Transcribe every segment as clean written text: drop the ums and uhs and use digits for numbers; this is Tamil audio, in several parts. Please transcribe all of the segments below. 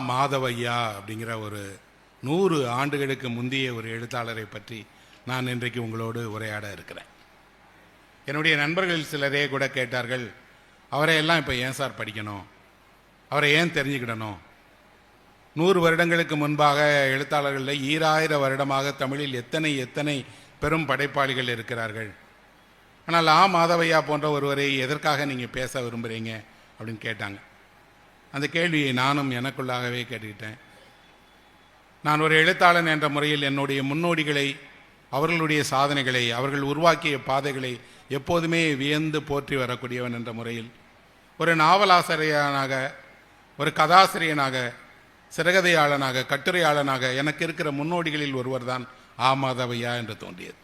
மாதவையா அப்படிங்கிற ஒரு 100 ஆண்டுகளுக்கு முந்தைய ஒரு எழுத்தாளரை பற்றி நான் இன்றைக்கு உங்களோடு உரையாட இருக்கிறேன். என்னுடைய நண்பர்கள் சிலரே கூட கேட்டார்கள், அவரை எல்லாம் இப்போ ஏன் சார் படிக்கணும், அவரை ஏன் தெரிஞ்சுக்கிடணும்? 100 வருடங்களுக்கு முன்பாக எழுத்தாளர்களில் 2000 வருடமாக தமிழில் எத்தனை பெரும் படைப்பாளிகள் இருக்கிறார்கள். ஆனால் மாதவையா போன்ற ஒருவரை எதற்காக நீங்கள் பேச விரும்புகிறீங்க அப்படின்னு கேட்டாங்க. அந்த கேள்வியை நானும் எனக்குள்ளாகவே கேட்டுக்கிட்டேன். நான் ஒரு எழுத்தாளன் என்ற முறையில் என்னுடைய முன்னோடிகளை, அவர்களுடைய சாதனைகளை, அவர்கள் உருவாக்கிய பாதைகளை எப்போதுமே வியந்து போற்றி வரக்கூடியவன் என்ற முறையில் ஒரு நாவலாசிரியனாக, ஒரு கதாசிரியனாக, சிறுகதையாளனாக, கட்டுரையாளனாக எனக்கு இருக்கிற முன்னோடிகளில் ஒருவர் தான் மாதவையா என்று தோன்றியது.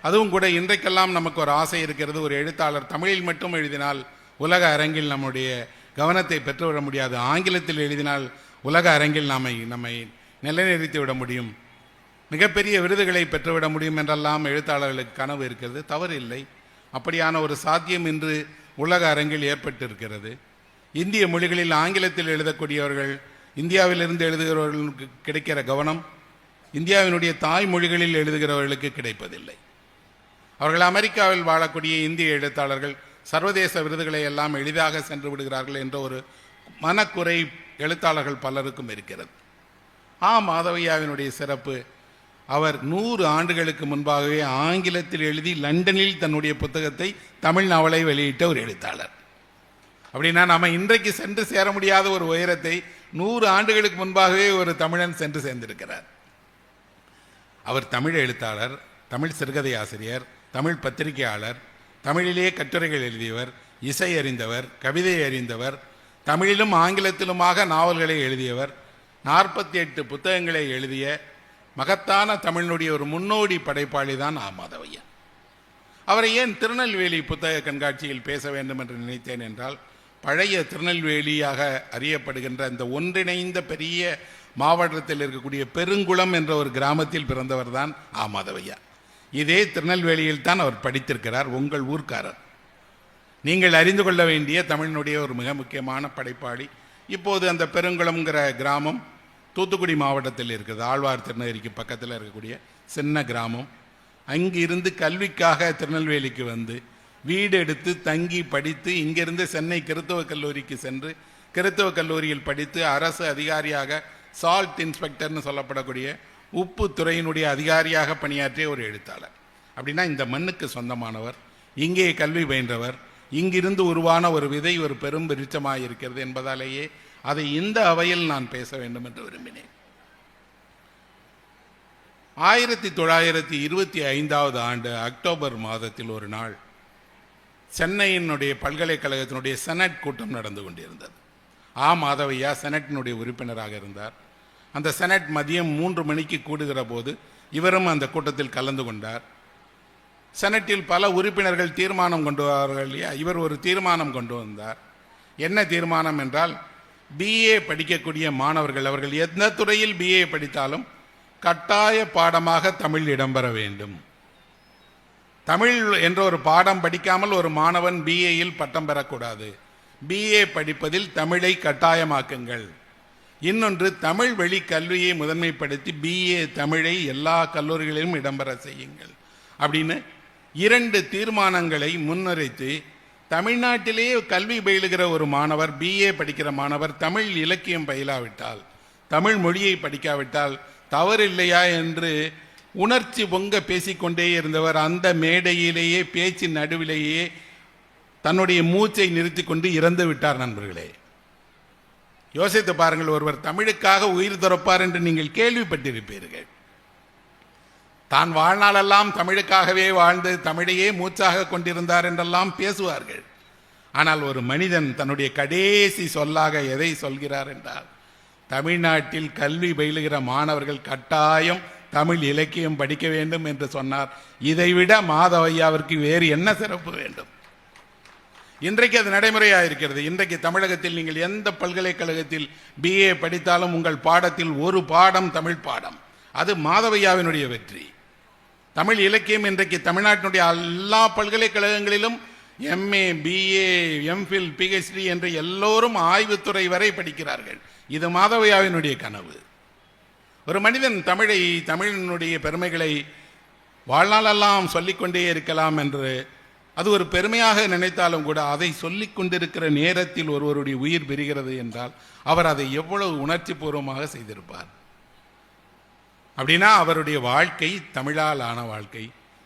அதுவும் கூட இன்றைக்கெல்லாம் நமக்கு ஒரு ஆசை இருக்கிறது, ஒரு எழுத்தாளர் தமிழில் மட்டும் எழுதினால் உலக அரங்கில் நம்முடைய கவனத்தை பெற்றுவிட முடியாது, ஆங்கிலத்தில் எழுதினால் உலக அரங்கில் நம்மை நிலைநிறுத்தி விட முடியும், மிகப்பெரிய விருதுகளை பெற்றுவிட முடியும் என்றெல்லாம் எழுத்தாளர்களுக்கு கனவு இருக்கிறது. தவறு இல்லை, அப்படியான ஒரு சாத்தியம் இன்று உலக அரங்கில் ஏற்பட்டிருக்கிறது. இந்திய மொழிகளில் ஆங்கிலத்தில் எழுதக்கூடியவர்கள், இந்தியாவிலிருந்து எழுதுகிறவர்களுக்கு கிடைக்கிற கவனம் இந்தியாவினுடைய தாய்மொழிகளில் எழுதுகிறவர்களுக்கு கிடைப்பதில்லை. அவர்கள் அமெரிக்காவில் வாழக்கூடிய இந்திய எழுத்தாளர்கள் சர்வதேச விருதுகளை எல்லாம் எளிதாக சென்று விடுகிறார்கள் என்ற ஒரு மனக்குறை எழுத்தாளர்கள் பலருக்கும் இருக்கிறது. மாதவையாவினுடைய சிறப்பு, அவர் 100 ஆண்டுகளுக்கு முன்பாகவே ஆங்கிலத்தில் எழுதி லண்டனில் தன்னுடைய புத்தகத்தை தமிழ் நாவலை வெளியிட்ட ஒரு எழுத்தாளர். அப்படின்னா நம்ம இன்றைக்கு சென்று சேர முடியாத ஒரு உயரத்தை 100 ஆண்டுகளுக்கு முன்பாகவே ஒரு தமிழன் சென்று சேர்ந்திருக்கிறார். அவர் தமிழ் எழுத்தாளர், தமிழ் சிறுகதை ஆசிரியர், தமிழ் பத்திரிகையாளர், தமிழிலேயே கட்டுரைகள் எழுதியவர், இசை அறிந்தவர், கவிதை அறிந்தவர், தமிழிலும் ஆங்கிலத்திலுமாக நாவல்களை எழுதியவர், 48 புத்தகங்களை எழுதிய மகத்தான தமிழினுடைய ஒரு முன்னோடி படைப்பாளி தான் மாதவையா. அவரை ஏன் திருநெல்வேலி புத்தக கண்காட்சியில் பேச வேண்டும் என்று நினைத்தேன் என்றால், பழைய திருநெல்வேலியாக அறியப்படுகின்ற அந்த ஒன்றிணைந்த பெரிய மாவட்டத்தில் இருக்கக்கூடிய பெருங்குளம் என்ற ஒரு கிராமத்தில் பிறந்தவர் தான் மாதவையா. இதே திருநெல்வேலியில் தான் அவர் படித்திருக்கிறார். உங்கள் ஊர்க்காரர். நீங்கள் அறிந்து கொள்ள வேண்டிய தமிழினுடைய ஒரு மிக முக்கியமான படைப்பாளி. இப்போது அந்த பெருங்குளம்ங்கிற கிராமம் தூத்துக்குடி மாவட்டத்தில் இருக்குது, ஆழ்வார் திருநகரிக்கு பக்கத்தில் இருக்கக்கூடிய சின்ன கிராமம். அங்கிருந்து கல்விக்காக திருநெல்வேலிக்கு வந்து வீடு எடுத்து தங்கி படித்து இங்கிருந்து சென்னை கிறித்தவ கல்லூரிக்கு சென்று கிறித்தவ கல்லூரியில் படித்து அரசு அதிகாரியாக, சால்ட் இன்ஸ்பெக்டர்னு சொல்லப்படக்கூடிய உப்பு துறையினுடைய அதிகாரியாக பணியாற்றிய ஒரு எழுத்தாளர். அப்படின்னா இந்த மண்ணுக்கு சொந்தமானவர், இங்கே கல்வி பயின்றவர், இங்கிருந்து உருவான ஒரு விதை ஒரு பெரும் விருட்சமாக இருக்கிறது என்பதாலேயே அதை இந்த அவையில் நான் பேச வேண்டும் என்று விரும்பினேன். 1925 ஆண்டு அக்டோபர் மாதத்தில் ஒரு நாள் சென்னையினுடைய பல்கலைக்கழகத்தினுடைய செனட் கூட்டம் நடந்து கொண்டிருந்தது. மாதவையா செனட்டினுடைய உறுப்பினராக இருந்தார். அந்த செனட் மதியம் 3 மணிக்கு கூடுகிற போது இவரும் அந்த கூட்டத்தில் கலந்து கொண்டார். செனட்டில் பல உறுப்பினர்கள் தீர்மானம் கொண்டு வருவார்கள் இல்லையா, இவர் ஒரு தீர்மானம் கொண்டு வந்தார். என்ன தீர்மானம் என்றால், பிஏ படிக்கக்கூடிய மாணவர்கள், அவர்கள் எந்த துறையில் பிஏ படித்தாலும் கட்டாய பாடமாக தமிழ் இடம்பெற வேண்டும். தமிழ் என்ற ஒரு பாடம் படிக்காமல் ஒரு மாணவன் பிஏயில் பட்டம் பெறக்கூடாது. பிஏ படிப்பதில் தமிழை கட்டாயமாக்குங்கள். இன்னொன்று, தமிழ் வழி கல்வியை முதன்மைப்படுத்தி பிஏ தமிழை எல்லா கல்லூரிகளிலும் இடம்பெற செய்யுங்கள் அப்படின்னு 2 தீர்மானங்களை முன்னுரைத்து, தமிழ்நாட்டிலேயே கல்வி பயிலுகிற ஒரு மாணவர், பிஏ படிக்கிற மாணவர் தமிழ் இலக்கியம் பயிலாவிட்டால், தமிழ் மொழியை படிக்காவிட்டால் தவறில்லையா என்று உணர்ச்சி பொங்க பேசிக்கொண்டே இருந்தவர் அந்த மேடையிலேயே பேச்சு நடுவிலேயே தன்னுடைய மூச்சை நிறுத்தி கொண்டு இறந்து விட்டார். நண்பர்களே, யோசித்து பாருங்கள், ஒருவர் தமிழுக்காக உயிர் துறப்பார் என்று நீங்கள் கேள்விப்பட்டிருப்பீர்கள். தான் வாழ்நாளெல்லாம் தமிழுக்காகவே வாழ்ந்து தமிழையே மூச்சாக கொண்டிருந்தார் என்றெல்லாம் பேசுவார்கள். ஆனால் ஒரு மனிதன் தன்னுடைய கடைசி சொல்லாக எதை சொல்கிறார் என்றால், தமிழ்நாட்டில் கல்வி பயிலுகிற மாணவர்கள் கட்டாயம் தமிழ் இலக்கியம் படிக்க வேண்டும் என்று சொன்னார். இதைவிட மாதவையாவிற்கு வேறு என்ன சிறப்பு வேண்டும்? இன்றைக்கு அது நடைமுறையாக இருக்கிறது. இன்றைக்கு தமிழகத்தில் நீங்கள் எந்த பல்கலைக்கழகத்தில் பிஏ படித்தாலும் உங்கள் பாடத்தில் ஒரு பாடம் தமிழ் பாடம். அது மாதவையாவினுடைய வெற்றி. தமிழ் இலக்கியம் இன்றைக்கு தமிழ்நாட்டினுடைய எல்லா பல்கலைக்கழகங்களிலும் எம்ஏ, பிஏ, எம்ஃபில், பிஹெச்டி என்று எல்லோரும் ஆய்வுத்துறை வரை படிக்கிறார்கள். இது மாதவையாவினுடைய கனவு. ஒரு மனிதன் தமிழினுடைய பெருமைகளை வாழ்நாளெல்லாம் சொல்லிக்கொண்டே இருக்கலாம் என்று அது ஒரு பெருமையாக நினைத்தாலும் கூட, அதை சொல்லிக் கொண்டிருக்கிற நேரத்தில் ஒருவருடைய உயிர் பெறுகிறது என்றால் அவர் அதை எவ்வளவு உணர்ச்சி பூர்வமாக செய்திருப்பார். அப்படின்னா அவருடைய வாழ்க்கை தமிழால் ஆன வாழ்க்கை,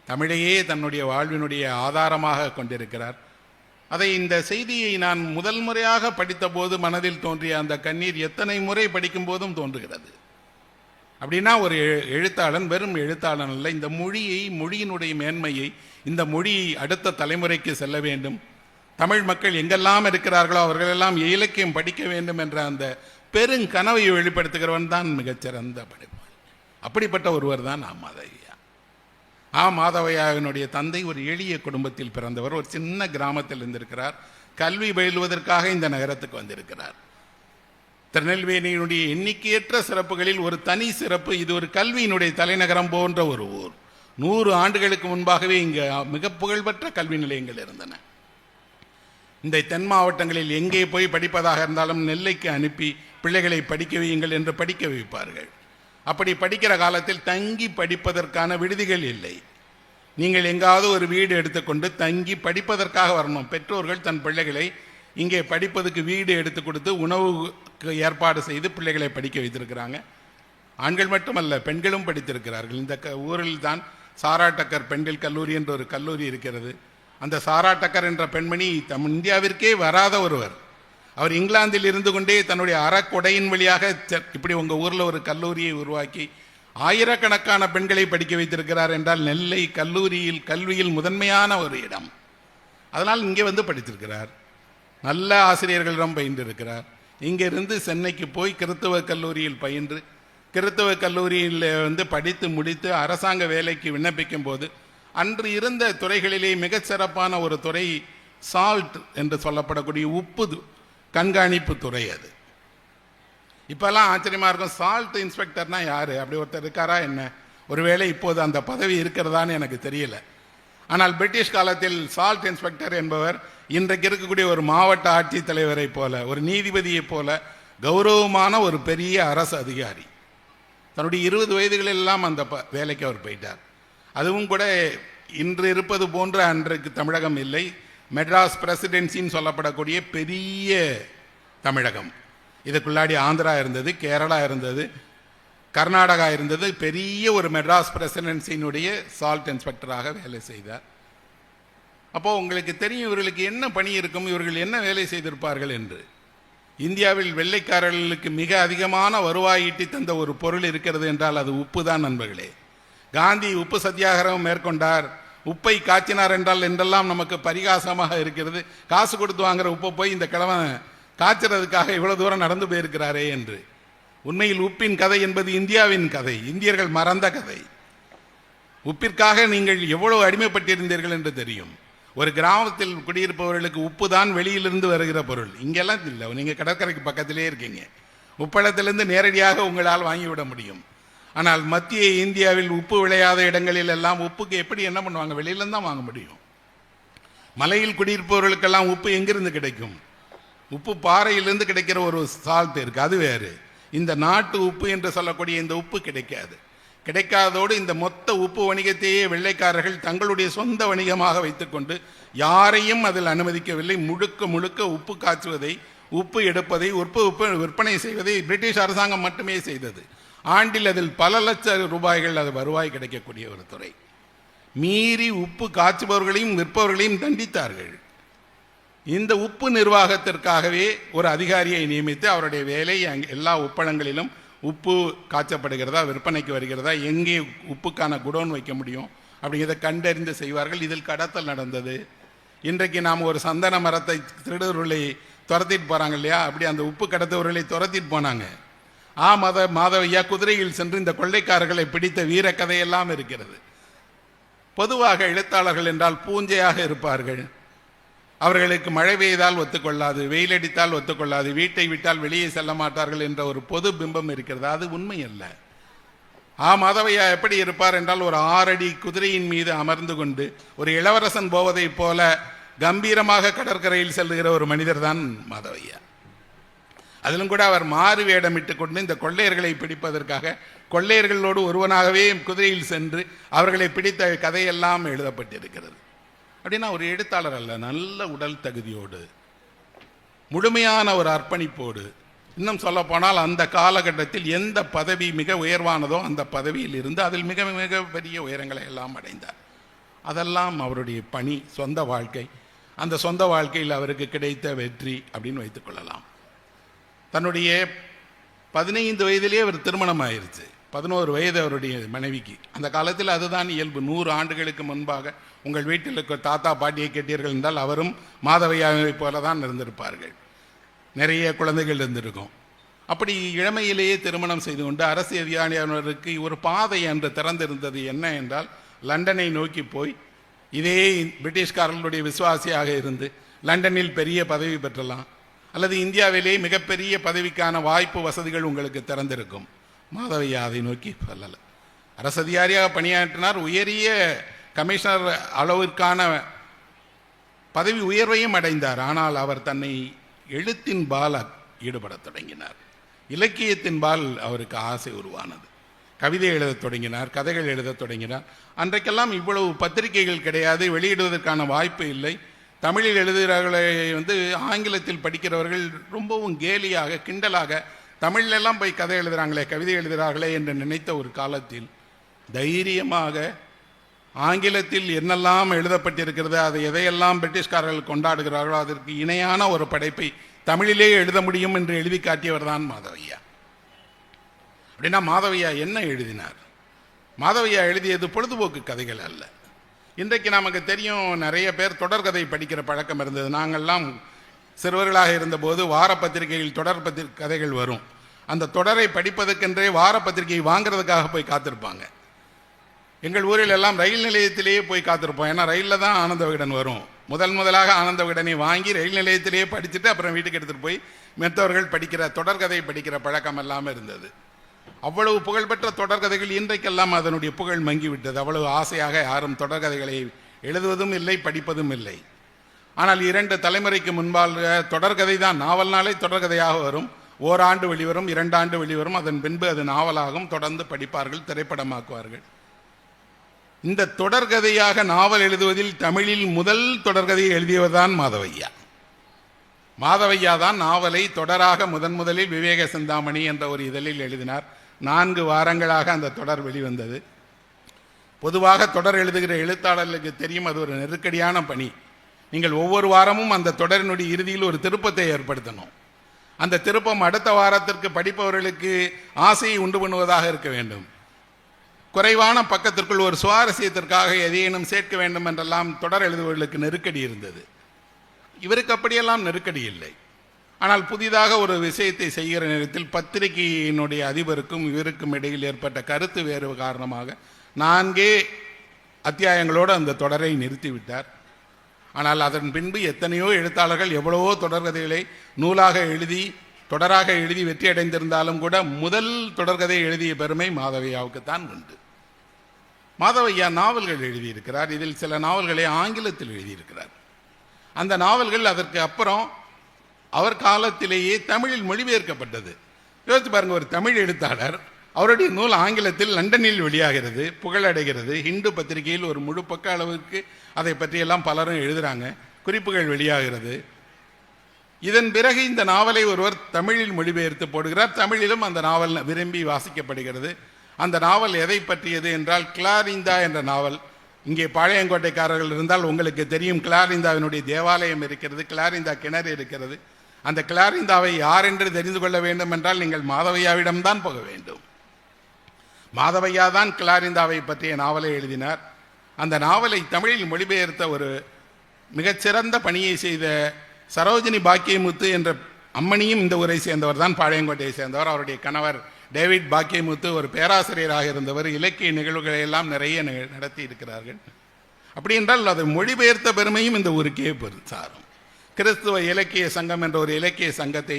தமிழையே தன்னுடைய வாழ்வினுடைய ஆதாரமாக கொண்டிருக்கிறார். இந்த செய்தியை நான் முதல் முறையாக படித்த போது மனதில் தோன்றிய அந்த கண்ணீர் எத்தனை முறை படிக்கும் போதும் தோன்றுகிறது. அப்படின்னா ஒரு எழுத்தாளன் வெறும் எழுத்தாளன் அல்ல, இந்த மொழியினுடைய மேன்மையை, இந்த மொழி அடுத்த தலைமுறைக்கு செல்ல வேண்டும், தமிழ் மக்கள் எங்கெல்லாம் இருக்கிறார்களோ அவர்களெல்லாம் இலக்கியம் படிக்க வேண்டும் என்ற அந்த பெருங்கனவை வெளிப்படுத்துகிறவன் தான் மிகச்சிறந்த படைப்பாளி. அப்படிப்பட்ட ஒருவர் தான் மாதவையா. மாதவையாவினுடைய தந்தை ஒரு எளிய குடும்பத்தில் பிறந்தவர், ஒரு சின்ன கிராமத்தில் இருந்திருக்கிறார். கல்வி பயிலுவதற்காக இந்த நகரத்துக்கு வந்திருக்கிறார். திருநெல்வேலியினுடைய எண்ணிக்கையற்ற சிறப்புகளில் ஒரு தனி சிறப்பு, இது ஒரு கல்வியினுடைய தலைநகரம் போன்ற ஒரு ஊர். 100 ஆண்டுகளுக்கு முன்பாகவே இங்கு மிக புகழ்பெற்ற கல்வி நிலையங்கள் இருந்தன. இந்த தென் மாவட்டங்களில் எங்கே போய் படிப்பதாக இருந்தாலும் நெல்லைக்கு அனுப்பி பிள்ளைகளை படிக்க வையுங்கள் என்று படிக்க வைப்பார்கள். அப்படி படிக்கிற காலத்தில் தங்கி படிப்பதற்கான விடுதிகள் இல்லை. நீங்கள் எங்காவது ஒரு வீடு எடுத்துக்கொண்டு தங்கி படிப்பதற்காக வரணும். பெற்றோர்கள் தன் பிள்ளைகளை இங்கே படிப்பதுக்கு வீடு எடுத்து கொடுத்து உணவுக்கு ஏற்பாடு செய்து பிள்ளைகளை படிக்க வைத்திருக்கிறாங்க. ஆண்கள் மட்டுமல்ல, பெண்களும் படித்திருக்கிறார்கள். இந்த ஊரில் தான் சாரா டக்கர் பெண்கள் கல்லூரி என்ற ஒரு கல்லூரி இருக்கிறது. அந்த சாரா டக்கர் என்ற பெண்மணி இந்தியாவிற்கே வராத ஒருவர். அவர் இங்கிலாந்தில் இருந்து கொண்டே தன்னுடைய அறக்கொடையின் வழியாக இப்படி உங்கள் ஊரில் ஒரு கல்லூரியை உருவாக்கி ஆயிரக்கணக்கான பெண்களை படிக்க வைத்திருக்கிறார் என்றால் நெல்லை கல்வியில் முதன்மையான ஒரு இடம். அதனால் இங்கே வந்து படித்திருக்கிறார். நல்ல ஆசிரியர்களிடம் பயின்றிருக்கிறார். இங்கிருந்து சென்னைக்கு போய் கிறித்தவ கல்லூரியில் பயின்று கிறித்தவ கல்லூரியில் படித்து முடித்து அரசாங்க வேலைக்கு விண்ணப்பிக்கும் போது அன்று இருந்த துறைகளிலே மிகச் சிறப்பான ஒரு துறை சால்ட் என்று சொல்லப்படக்கூடிய உப்பு கண்காணிப்பு துறை. அது இப்பெல்லாம் ஆச்சரியமா இருக்கும். சால்ட் இன்ஸ்பெக்டர்னா யாரு? அப்படி ஒருத்தர் இருக்காரா என்ன? ஒருவேளை இப்போது அந்த பதவி இருக்கிறதான்னு எனக்கு தெரியல. ஆனால் பிரிட்டிஷ் காலத்தில் சால்ட் இன்ஸ்பெக்டர் என்பவர் இன்றைக்கு இருக்கக்கூடிய ஒரு மாவட்ட ஆட்சித்தலைவரை போல, ஒரு நீதிபதியை போல கௌரவமான ஒரு பெரிய அரசு அதிகாரி. தன்னுடைய 20 வயதுகளெல்லாம் அந்த வேலைக்கு அவர் போயிட்டார். அதுவும் கூட இன்று இருப்பது போன்ற அன்றைக்கு தமிழகம் இல்லை. மெட்ராஸ் பிரசிடென்சின்னு சொல்லப்படக்கூடிய பெரிய தமிழகம். இதுக்குள்ளாடி ஆந்திரா இருந்தது, கேரளா இருந்தது, கர்நாடகா இருந்தது. பெரிய ஒரு மெட்ராஸ் பிரசிடென்சியினுடைய சால்ட் இன்ஸ்பெக்டராக வேலை செய்தார். அப்போது உங்களுக்கு தெரியும் இவர்களுக்கு என்ன பணி இருக்கும், இவர்கள் என்ன வேலை செய்திருப்பார்கள் என்று. இந்தியாவில் வெள்ளைக்காரர்களுக்கு மிக அதிகமான வருவாய் ஈட்டி தந்த ஒரு பொருள் இருக்கிறது என்றால் அது உப்பு தான் நண்பர்களே. காந்தி உப்பு சத்தியாகிரகம் மேற்கொண்டார், உப்பை காய்ச்சினார் என்றெல்லாம் நமக்கு பரிகாசமாக இருக்கிறது. காசு கொடுத்து வாங்குற உப்பை போய் இந்த கிழமை காய்ச்சறதுக்காக இவ்வளவு தூரம் நடந்து போயிருக்கிறாரே என்று. உண்மையில் உப்பின் கதை என்பது இந்தியாவின் கதை, இந்தியர்கள் மறந்த கதை. உப்பிற்காக நீங்கள் எவ்வளவு அடிமைப்பட்டிருந்தீர்கள் என்று தெரியும். ஒரு கிராமத்தில் குடியிருப்பவர்களுக்கு உப்பு தான் வெளியிலிருந்து வருகிற பொருள். இங்கெல்லாம் இல்லை, நீங்கள் கடற்கரைக்கு பக்கத்திலே இருக்கீங்க, உப்பளத்திலிருந்து நேரடியாக உங்களால் வாங்கிவிட முடியும். ஆனால் மத்திய இந்தியாவில் உப்பு விளையாத இடங்களில் எல்லாம் உப்புக்கு எப்படி என்ன பண்ணுவாங்க? வெளியிலேருந்து தான் வாங்க முடியும். மலையில் குடியிருப்பவர்களுக்கெல்லாம் உப்பு எங்கிருந்து கிடைக்கும்? உப்பு பாறையிலிருந்து கிடைக்கிற ஒரு சால்ட் இருக்குது, அது வேறு. இந்த நாட்டு உப்பு என்று சொல்லக்கூடிய இந்த உப்பு கிடைக்காதோடு இந்த மொத்த உப்பு வணிகத்தையே வெள்ளைக்காரர்கள் தங்களுடைய சொந்த வணிகமாக வைத்துக்கொண்டு யாரையும் அதில் அனுமதிக்கவில்லை. முழுக்க உப்பு காய்ச்சுவதை, உப்பு எடுப்பதை, உப்பு விற்பனை செய்வதை பிரிட்டிஷ் அரசாங்கம் மட்டுமே செய்தது. ஆண்டில் அதில் பல லட்சம் ரூபாய்கள் அது வருவாய் கிடைக்கக்கூடிய ஒரு துறை. மீறி உப்பு காய்ச்சுபவர்களையும் விற்பவர்களையும் தண்டித்தார்கள். இந்த உப்பு நிர்வாகத்திற்காகவே ஒரு அதிகாரியை நியமித்து அவருடைய வேலை எல்லா உப்பளங்களிலும் உப்பு காய்ச்சப்படுகிறதா, விற்பனைக்கு வருகிறதா, எங்கே உப்புக்கான குடோன் வைக்க முடியும் அப்படிங்கிறத கண்டறிந்து செய்வார்கள். இதில் கடத்தல் நடந்தது. இன்றைக்கு நாம் ஒரு சந்தன மரத்தை திருடர்களை துரத்திட்டு போகிறாங்க இல்லையா, அப்படி அந்த உப்பு கடத்தவர்களை துரத்திட்டு போனாங்க. மாதவையா குதிரையில் சென்று இந்த கொள்ளைக்காரர்களை பிடித்த வீர கதையெல்லாம் இருக்கிறது. பொதுவாக எழுத்தாளர்கள் என்றால் பூஞ்சையாக இருப்பார்கள். அவர்களுக்கு மழை பெய்தால் ஒத்துக்கொள்ளாது, வெயிலடித்தால் ஒத்துக்கொள்ளாது, வீட்டை விட்டால் வெளியே செல்ல மாட்டார்கள் என்ற ஒரு பொது பிம்பம் இருக்கிறது. அது உண்மை அல்ல. மாதவையா எப்படி இருப்பார் என்றால், ஒரு 6 அடி குதிரையின் மீது அமர்ந்து கொண்டு ஒரு இளவரசன் போவதை போல கம்பீரமாக கடற்கரையில் செல்லுகிற ஒரு மனிதர் தான் மாதவையா. அதிலும் கூட அவர் மாறு வேடமிட்டு கொண்டு இந்த கொள்ளையர்களை பிடிப்பதற்காக கொள்ளையர்களோடு ஒருவனாகவே குதிரையில் சென்று அவர்களை பிடித்த கதையெல்லாம் எழுதப்பட்டிருக்கிறது. அப்படின்னா ஒரு எழுத்தாளர் அல்ல, நல்ல உடல் தகுதியோடு முழுமையான ஒரு அர்ப்பணிப்போடு, இன்னும் சொல்ல போனால் அந்த காலகட்டத்தில் எந்த பதவி மிக உயர்வானதோ அந்த பதவியில் இருந்து அதில் மிக மிக பெரிய உயரங்களை எல்லாம் அடைந்தார். அதெல்லாம் அவருடைய பணி, சொந்த வாழ்க்கை. அந்த சொந்த வாழ்க்கையில் அவருக்கு கிடைத்த வெற்றி அப்படின்னு வைத்துக்கொள்ளலாம். தன்னுடைய 15 வயதிலேயே அவர் திருமணம் ஆயிருச்சு. 11 வயது அவருடைய மனைவிக்கு. அந்த காலத்தில் அதுதான் இயல்பு. 100 ஆண்டுகளுக்கு முன்பாக உங்கள் வீட்டில் இருக்க தாத்தா பாட்டியை கேட்டீர்கள் என்றால் அவரும் மாதவையாவை போல தான் இருந்திருப்பார்கள். நிறைய குழந்தைகள் இருந்திருக்கும். அப்படி இளமையிலேயே திருமணம் செய்து கொண்டு அரசு அதிகாரியானவருக்கு ஒரு பாதை அன்று திறந்திருந்தது. என்ன என்றால், லண்டனை நோக்கி போய் இதே பிரிட்டிஷ்காரர்களுடைய விசுவாசியாக இருந்து லண்டனில் பெரிய பதவி பெற்றலாம், அல்லது இந்தியாவிலேயே மிகப்பெரிய பதவிக்கான வாய்ப்பு வசதிகள் உங்களுக்கு திறந்திருக்கும். மாதவையா அதை நோக்கி சொல்லலை. அரசு அதிகாரியாக பணியாற்றினார். உயரிய கமிஷனர் அளவிற்கான பதவி உயர்வையும் அடைந்தார். ஆனால் அவர் தன்னை எழுத்தின் பால் ஈடுபடத் தொடங்கினார். இலக்கியத்தின் பால் அவருக்கு ஆசை உருவானது. கவிதை எழுதத் தொடங்கினார், கதைகள் எழுதத் தொடங்கினார். அன்றைக்கெல்லாம் இவ்வளவு பத்திரிகைகள் கிடையாது, வெளியிடுவதற்கான வாய்ப்பு இல்லை. தமிழில் எழுதுகிறவர்களை ஆங்கிலத்தில் படிக்கிறவர்கள் ரொம்பவும் கேலியாக கிண்டலாக தமிழிலெல்லாம் போய் கதை எழுதுகிறாங்களே, கவிதை எழுதுகிறார்களே என்று நினைத்த ஒரு காலத்தில் தைரியமாக ஆங்கிலத்தில் என்னெல்லாம் எழுதப்பட்டிருக்கிறது, அதை எதையெல்லாம் பிரிட்டிஷ்காரர்கள் கொண்டாடுகிறார்களோ அதற்கு இணையான ஒரு படைப்பை தமிழிலே எழுத முடியும் என்று எழுதி காட்டியவர் தான் மாதவையா. அப்படின்னா மாதவையா என்ன எழுதினார்? மாதவையா எழுதியது பொழுதுபோக்கு கதைகள் அல்ல. இன்றைக்கு நமக்கு தெரியும், நிறைய பேர் தொடர்கதை படிக்கிற பழக்கம் இருந்தது. நாங்கள்லாம் சிறுவர்களாக இருந்தபோது வார பத்திரிகையில் தொடர் கதைகள் வரும். அந்த தொடரை படிப்பதற்கென்றே வார பத்திரிகை வாங்கிறதுக்காக போய் காத்திருப்பாங்க. எங்கள் ஊரில் எல்லாம் ரயில் நிலையத்திலேயே போய் காத்திருப்போம். ஏன்னா ரயிலில் தான் ஆனந்த விகடன் வரும். முதலாக ஆனந்த விகடனை வாங்கி ரயில் நிலையத்திலேயே படிச்சுட்டு அப்புறம் வீட்டுக்கு எடுத்துகிட்டு போய் மற்றவர்கள் படிக்கிற தொடர்கதை படிக்கிற பழக்கம் எல்லாம் இருந்தது. அவ்வளவு புகழ்பெற்ற தொடர்கதைகள் இன்றைக்கெல்லாம் அதனுடைய புகழ் மங்கிவிட்டது. அவ்வளவு ஆசையாக யாரும் தொடர்கதைகளை எழுதுவதும் இல்லை, படிப்பதும் இல்லை. ஆனால் 2 தலைமுறைக்கு முன்பாக தொடர்கதை தான், நாவல்னாலே தொடர்கதையாக வரும். ஓராண்டு வெளிவரும், 2 ஆண்டு வெளிவரும், அதன் பின்பு அது நாவலாகும். தொடர்ந்து படிப்பார்கள், திரைப்படமாக்குவார்கள். இந்த தொடர்கதையாக நாவல் எழுதுவதில் தமிழில் முதல் தொடர்கதையை எழுதியவர் தான் மாதவையா. மாதவையா தான் நாவலை தொடராக முதலில் விவேக சிந்தாமணி என்ற ஒரு இதழில் எழுதினார். 4 வாரங்களாக அந்த தொடர் வெளிவந்தது. பொதுவாக தொடர் எழுதுகிற எழுத்தாளர்களுக்கு தெரியும், அது ஒரு நெருக்கடியான பணி. நீங்கள் ஒவ்வொரு வாரமும் அந்த தொடரினுடைய இறுதியில் ஒரு திருப்பத்தை ஏற்படுத்தணும். அந்த திருப்பம் அடுத்த வாரத்திற்கு படிப்பவர்களுக்கு ஆசையை உண்டு பண்ணுவதாக இருக்க வேண்டும். குறைவான பக்கத்திற்குள் ஒரு சுவாரஸ்யத்திற்காக எதையேனும் சேர்க்க வேண்டும் என்றெல்லாம் தொடர் எழுதுவர்களுக்கு நெருக்கடி இருந்தது. இவருக்கு அப்படியெல்லாம் நெருக்கடி இல்லை. ஆனால் புதிதாக ஒரு விஷயத்தை செய்கிற நேரத்தில் பத்திரிகையினுடைய அதிபருக்கும் இவருக்கும் இடையில் ஏற்பட்ட கருத்து வேறு காரணமாக 4 அத்தியாயங்களோடு அந்த தொடரை நிறுத்திவிட்டார். ஆனால் அதன் பின்பு எத்தனையோ எழுத்தாளர்கள் எவ்வளவோ தொடர்கதைகளை நூலாக எழுதி தொடராக எழுதி வெற்றி அடைந்திருந்தாலும் கூட முதல் தொடர்கதை எழுதிய பெருமை மாதவையாவுக்குத்தான் உண்டு. மாதவையா நாவல்கள் எழுதியிருக்கிறார். இதில் சில நாவல்களை ஆங்கிலத்தில் எழுதியிருக்கிறார். அந்த நாவல்கள் அதற்கு அப்புறம் அவர் காலத்திலேயே தமிழில் மொழிபெயர்க்கப்பட்டது. யோசிச்சு பாருங்க, ஒரு தமிழ் எழுத்தாளர், அவருடைய நூல் ஆங்கிலத்தில் லண்டனில் வெளியாகிறது, புகழடைகிறது. ஹிந்து பத்திரிகையில் ஒரு முழு பக்க அளவுக்கு அதை பற்றியெல்லாம் பலரும் எழுதுகிறாங்க, குறிப்புகள் வெளியாகிறது. இதன் பிறகு இந்த நாவலை ஒருவர் தமிழில் மொழிபெயர்த்து போடுகிறார். தமிழிலும் அந்த நாவல் விரும்பி வாசிக்கப்படுகிறது. அந்த நாவல் எதை பற்றியது என்றால் கிளாரிந்தா என்ற நாவல். இங்கே பாளையங்கோட்டைக்காரர்கள் இருந்தால் உங்களுக்கு தெரியும், கிளாரிந்தாவினுடைய தேவாலயம் இருக்கிறது, கிளாரிந்தா கிணறு இருக்கிறது. அந்த கிளாரிந்தாவை யார் என்று தெரிந்து கொள்ள வேண்டும் என்றால் நீங்கள் மாதவையாவிடம்தான் போக வேண்டும். மாதவையா தான் கிளாரிந்தாவை பற்றிய நாவலை எழுதினார். அந்த நாவலை தமிழில் மொழிபெயர்த்த ஒரு மிகச்சிறந்த பணியை செய்த சரோஜினி பாக்கியமுத்து என்ற அம்மணியும் இந்த ஊரை சேர்ந்தவர் தான், பாளையங்கோட்டையை சேர்ந்தவர். அவருடைய கணவர் டேவிட் பாக்கியமுத்து ஒரு பேராசிரியராக இருந்தவர். இலக்கிய நிகழ்வுகளை எல்லாம் நிறைய நடத்தி இருக்கிறார்கள். அப்படி என்றால் அதை மொழிபெயர்த்த பெருமையும் இந்த ஊருக்கே சாரும். கிறிஸ்துவ இலக்கிய சங்கம் என்ற ஒரு இலக்கிய சங்கத்தை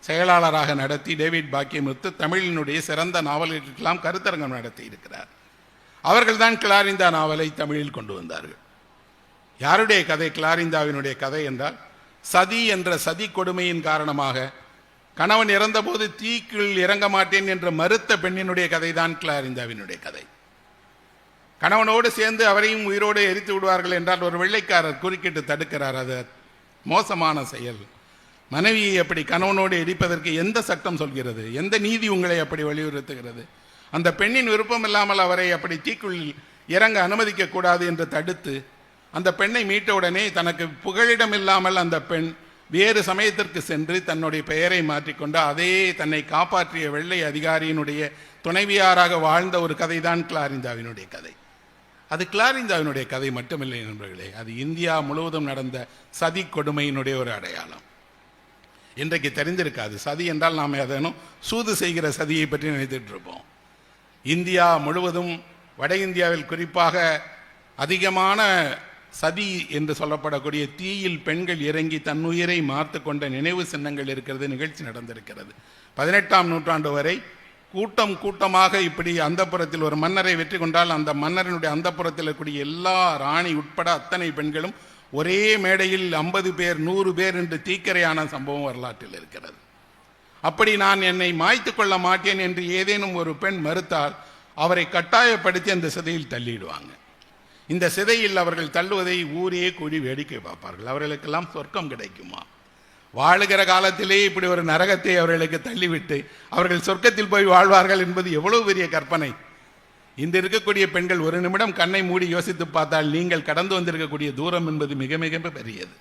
செயலாளராக நடத்தி டேவிட் பாக்கியமுத்து தமிழினுடைய சிறந்த நாவல்களுக்கெல்லாம் கருத்தரங்கம் நடத்தி இருக்கிறார். அவர்கள்தான் கிளாரிந்தா நாவலை தமிழில் கொண்டு வந்தார்கள். யாருடைய கதை? கிளாரிந்தாவினுடைய கதை என்றால், சதி என்ற சதி கொடுமையின் காரணமாக கணவன் இறந்தபோது தீக்குள் இறங்க மாட்டேன் என்ற மறுத்த பெண்ணினுடைய கதை தான் கிளாரிந்தாவினுடைய கதை. கணவனோடு சேர்ந்து அவரையும் உயிரோடு எரித்து விடுவார்கள் என்றால் ஒரு வெள்ளைக்காரர் குறுக்கிட்டு தடுக்கிறார். அது மோசமான செயல். மனைவியை அப்படி கணவனோடு எரிப்பதற்கு எந்த சட்டம் சொல்கிறது? எந்த நீதி உங்களை அப்படி வலியுறுத்துகிறது? அந்த பெண்ணின் விருப்பம் இல்லாமல் அவரை அப்படி தீக்குள் இறங்க அனுமதிக்க கூடாது என்று தடுத்து அந்த பெண்ணை மீட்டவுடனே தனக்கு புகலிடம் இல்லாமல் அந்த பெண் வேறு சமயத்திற்கு சென்று தன்னுடைய பெயரை மாற்றிக்கொண்டு அதே தன்னை காப்பாற்றிய வெள்ளை அதிகாரியினுடைய துணைவியாராக வாழ்ந்த ஒரு கதை தான் கிளாரிந்தாவினுடைய கதை. அது கிளாரிந்தாவினுடைய கதை மட்டுமில்லை நண்பர்களே, அது இந்தியா முழுவதும் நடந்த சதி கொடுமையினுடைய ஒரு அடையாளம். இன்றைக்கு தெரிந்திருக்காது. சதி என்றால் நாம் ஏதேனும் சூது செய்கிற சதியை பற்றி நினைத்துட்டு இருப்போம். இந்தியா முழுவதும், வட இந்தியாவில் குறிப்பாக அதிகமான சதி என்று சொல்லப்படக்கூடிய தீயில் பெண்கள் இறங்கி தன்னுயிரை மாற்று கொண்ட நினைவு சின்னங்கள் இருக்கிறது, நிகழ்ச்சி நடந்திருக்கிறது. 18ஆம் நூற்றாண்டு வரை கூட்டம் கூட்டமாக இப்படி அந்தப்புறத்தில் ஒரு மன்னரை வெற்றி கொண்டால் அந்த மன்னரினுடைய அந்தப்புறத்தில் இருக்கக்கூடிய எல்லா ராணி உட்பட அத்தனை பெண்களும் ஒரே மேடையில் 50 பேர் 100 பேர் என்று தீக்கிரையான சம்பவம் வரலாற்றில் இருக்கிறது. அப்படி நான் என்னை மாய்த்து கொள்ள மாட்டேன் என்று ஏதேனும் ஒரு பெண் மறுத்தால் அவரை கட்டாயப்படுத்தி அந்த சிதையில் தள்ளிடுவாங்க. இந்த சிதையில் அவர்கள் தள்ளுவதை ஊரே கூடி வேடிக்கை பார்ப்பார்கள். அவர்களுக்கெல்லாம் சொர்க்கம் கிடைக்குமா? வாழுகிற காலத்திலே இப்படி ஒரு நரகத்தை அவர்களுக்கு தள்ளிவிட்டு அவர்கள் சொர்க்கத்தில் போய் வாழ்வார்கள் என்பது எவ்வளவு பெரிய கற்பனை! இன்று இருக்கக்கூடிய பெண்கள் ஒரு நிமிடம் கண்ணை மூடி யோசித்து பார்த்தால் நீங்கள் கடந்து வந்திருக்கக்கூடிய தூரம் என்பது மிக மிக பெரியது.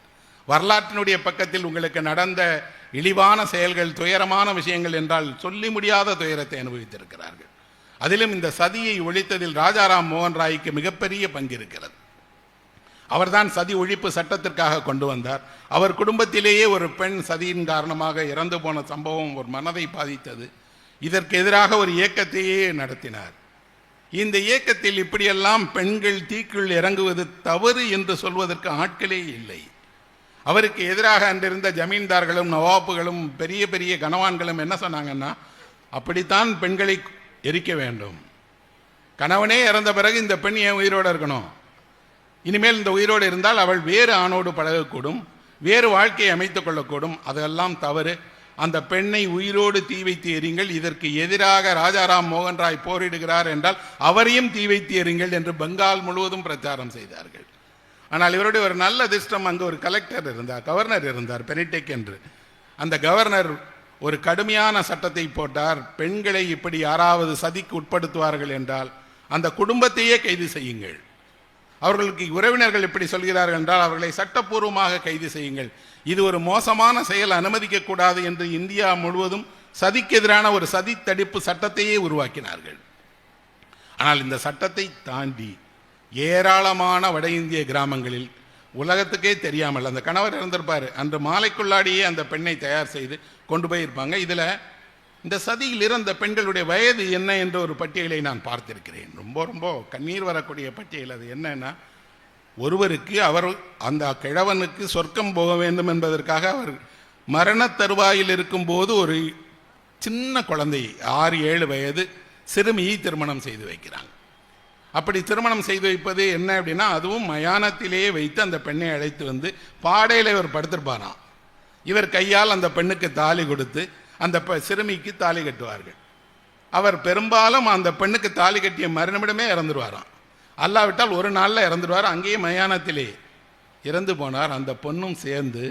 வரலாற்றினுடைய பக்கத்தில் உங்களுக்கு நடந்த இழிவான செயல்கள், துயரமான விஷயங்கள் என்றால் சொல்லி முடியாத துயரத்தை அனுபவித்திருக்கிறார்கள். அதிலும் இந்த சதியை ஒழித்ததில் ராஜாராம் மோகன் ராய்க்கு மிகப்பெரிய பங்கு இருக்கிறது. அவர்தான் சதி ஒழிப்பு சட்டத்திற்காக கொண்டு வந்தார். அவர் குடும்பத்திலேயே ஒரு பெண் சதியின் காரணமாக இறந்து போன சம்பவம் ஒரு மனதை பாதித்தது. இதற்கு எதிராக ஒரு இயக்கத்தையே நடத்தினார். இந்த இயக்கத்தில் இப்படியெல்லாம் பெண்கள் தீக்குள் இறங்குவது தவறு என்று சொல்வதற்கு ஆட்களே இல்லை. அவருக்கு எதிராக அன்றிருந்த ஜமீன்தார்களும் நவாப்புகளும் பெரிய பெரிய கனவான்களும் என்ன சொன்னாங்கன்னா, அப்படித்தான் பெண்களை எரிக்க வேண்டும். கணவனே இறந்த பிறகு இந்த பெண் ஏன் உயிரோடு இருக்கணும்? இனிமேல் இந்த உயிரோடு இருந்தால் அவள் வேறு ஆணோடு பழகக்கூடும், வேறு வாழ்க்கையை அமைத்துக் கொள்ளக்கூடும். அதெல்லாம் தவறு. அந்த பெண்ணை உயிரோடு தீ வைத்து எறிங்கள். இதற்கு எதிராக ராஜாராம் மோகன் ராய் போரிடுகிறார் என்றால் அவரையும் தீ வைத்து எறிங்கள் என்று பெங்கால் முழுவதும் பிரச்சாரம் செய்தார்கள். ஆனால் இவருடைய ஒரு நல்ல அதிர்ஷ்டம், அங்கு ஒரு கலெக்டர் இருந்தார், கவர்னர் இருந்தார், பெனிடெக் என்று. அந்த கவர்னர் ஒரு கடுமையான சட்டத்தை போட்டார். பெண்களை இப்படி யாராவது சதிக்கு உட்படுத்துவார்கள் என்றால் அந்த குடும்பத்தையே கைது செய்யுங்கள். அவர்களுக்கு உறவினர்கள் இப்படி சொல்கிறார்கள் என்றால் அவர்களை சட்டப்பூர்வமாக கைது செய்யுங்கள். இது ஒரு மோசமான செயல், அனுமதிக்க கூடாது என்று இந்தியா முழுவதும் சதிக்கு எதிரான ஒரு சதி தடுப்பு சட்டத்தையே உருவாக்கினார்கள். ஆனால் இந்த சட்டத்தை தாண்டி ஏராளமான வட இந்திய கிராமங்களில் உலகத்துக்கே தெரியாமல் அந்த கணவர் இறந்திருப்பார், அன்று மாலைக்குள்ளாடியே அந்த பெண்ணை தயார் செய்து கொண்டு போயிருப்பாங்க. இதில் இந்த சதியில் இறந்த பெண்களுடைய வயது என்ன என்ற ஒரு பட்டியலை நான் பார்த்திருக்கிறேன். ரொம்ப ரொம்ப கண்ணீர் வரக்கூடிய பட்டியல். அது என்னன்னா, ஒருவருக்கு அவர் அந்த கிழவனுக்கு சொர்க்கம் போக வேண்டும் என்பதற்காக அவர் மரண தருவாயில் இருக்கும்போது ஒரு சின்ன குழந்தை 6-7 வயது சிறுமியை திருமணம் செய்து வைக்கிறாங்க. அப்படி திருமணம் செய்து வைப்பது என்ன அப்படின்னா, அதுவும் மயானத்திலேயே வைத்து அந்த பெண்ணை அழைத்து வந்து பாடையில் இவர் படுத்திருப்பாராம். இவர் கையால் அந்த பெண்ணுக்கு தாலி கொடுத்து அந்த சிறுமிக்கு தாலி கட்டுவார்கள். அவர் பெரும்பாலும் அந்த பெண்ணுக்கு தாலி கட்டிய மறுநிமிடமே இறந்துடுவாராம். அல்லாவிட்டால் ஒரு நாளில் இறந்துடுவார். அங்கேயே மயானத்திலே இறந்து போனார். அந்த பொண்ணும் சேர்ந்து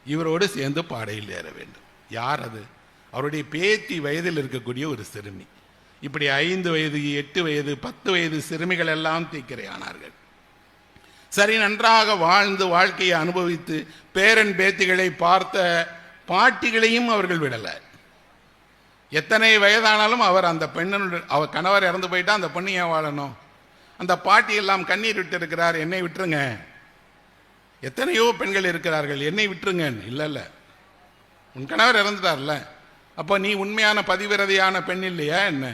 இவரோடு சேர்ந்து பாடையில் ஏற வேண்டும். யார் அது? அவருடைய பேத்தி வயதில் இருக்கக்கூடிய ஒரு சிறுமி. இப்படி 5 வயது 8 வயது 10 வயது சிறுமிகள் எல்லாம் தீக்கிரையானார்கள். சரி, நன்றாக வாழ்ந்து வாழ்க்கையை அனுபவித்து பேரன் பேத்திகளை பார்த்த பாட்டிகளையும் அவர்கள் விடலை. எத்தனை வயதானாலும் அவர் அந்த பெண்ணுடைய அவர் கணவர் இறந்து போயிட்டா அந்த பொண்ணு ஏன் வாழணும்? அந்த பாட்டி எல்லாம் கண்ணீர் விட்டு இருக்கிறார், என்னை விட்டுருங்க. எத்தனையோ பெண்கள் இருக்கிறார்கள், என்னை விட்டுருங்க. இல்லை இல்லை, உன் கணவர் இறந்துட்டார்ல, அப்போ நீ உண்மையான பதிவிரதையான பெண் இல்லையா என்ன?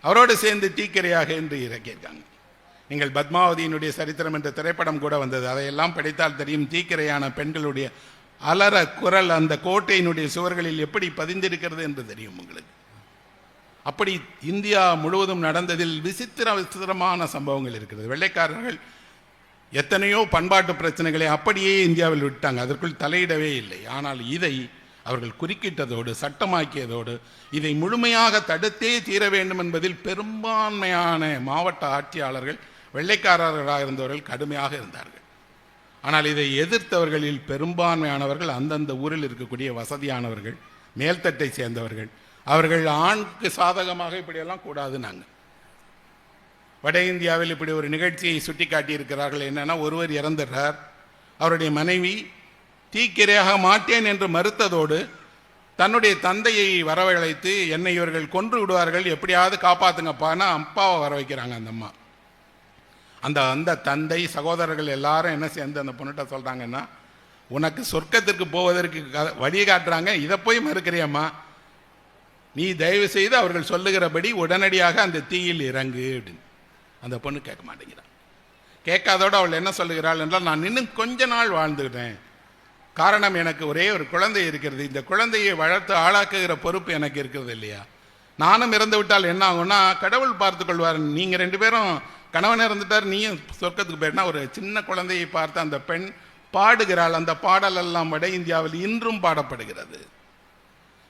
அவரோடு சேர்ந்து தீக்கிரையாக என்று இறக்கியிருக்காங்க. நீங்கள் பத்மாவதியினுடைய சரித்திரம் என்ற திரைப்படம் கூட வந்தது. அதையெல்லாம் படித்தால் தெரியும் தீக்கிரையான பெண்களுடைய அலற குரல் அந்த கோட்டையினுடைய சுவர்களில் எப்படி பதிந்திருக்கிறது என்று தெரியும் உங்களுக்கு. அப்படி இந்தியா முழுவதும் நடந்ததில் விசித்திரமான சம்பவங்கள் இருக்கிறது. வெள்ளைக்காரர்கள் எத்தனையோ பண்பாட்டு பிரச்சனைகளை அப்படியே இந்தியாவில் விட்டாங்க, அதற்குள் தலையிடவே இல்லை. ஆனால் இதை அவர்கள் குறுக்கிட்டதோடு சட்டமாக்கியதோடு இதை முழுமையாக தடுத்தே தீர வேண்டும் என்பதில் பெரும்பான்மையான மாவட்ட ஆட்சியாளர்கள் வெள்ளைக்காரர்களாக இருந்தவர்கள் கடுமையாக இருந்தார்கள். ஆனால் இதை எதிர்த்தவர்களில் பெரும்பான்மையானவர்கள் அந்தந்த ஊரில் இருக்கக்கூடிய வசதியானவர்கள், மேல்தட்டை சேர்ந்தவர்கள். அவர்கள் ஆணுக்கு சாதகமாக இப்படியெல்லாம் கூடாது. நாங்கள் வட இந்தியாவில் இப்படி ஒரு நிகழ்ச்சியை சுட்டி காட்டியிருக்கிறார்கள். என்னன்னா, ஒருவர் இறந்துடுறார், அவருடைய மனைவி தீக்கிரையாக மாட்டேன் என்று மறுத்ததோடு தன்னுடைய தந்தையை வரவழைத்து, என்னை இவர்கள் கொன்று விடுவார்கள், எப்படியாவது காப்பாற்றுங்கப்பான்னு அப்பாவை வர வைக்கிறாங்க. அந்த அம்மா, அந்த தந்தை, சகோதரர்கள் எல்லாரும் என்ன சேர்ந்து அந்த பொண்ணுகிட்ட சொல்கிறாங்கன்னா, உனக்கு சொர்க்கத்திற்கு போவதற்கு வழி காட்டுறாங்க, இதை போய் மறுக்கிறியம்மா, நீ தயவு செய்து அவர்கள் சொல்லுகிறபடி உடனடியாக அந்த தீயில் இறங்கு அப்படின்னு. அந்த பொண்ணு கேட்க மாட்டேங்கிறான். கேட்காதோடு அவள் என்ன சொல்லுகிறாள் என்றால், நான் இன்னும் கொஞ்ச நாள் வாழ்ந்துட்டேன், காரணம் எனக்கு ஒரே ஒரு குழந்தை இருக்கிறது, இந்த குழந்தையை வளர்த்து ஆளாக்குகிற பொறுப்பு எனக்கு இருக்கிறது இல்லையா, நானும் இறந்து விட்டால் என்ன ஆகும்னா கடவுள் பார்த்து கொள்வார், நீங்கள் 2 பேரும் கணவன் இறந்துட்டார், நீயும் சொர்க்கத்துக்கு போயிட்டா. ஒரு சின்ன குழந்தையை பார்த்து அந்த பெண் பாடுகிறாள். அந்த பாடல் எல்லாம் வட இந்தியாவில் இன்றும் பாடப்படுகிறது.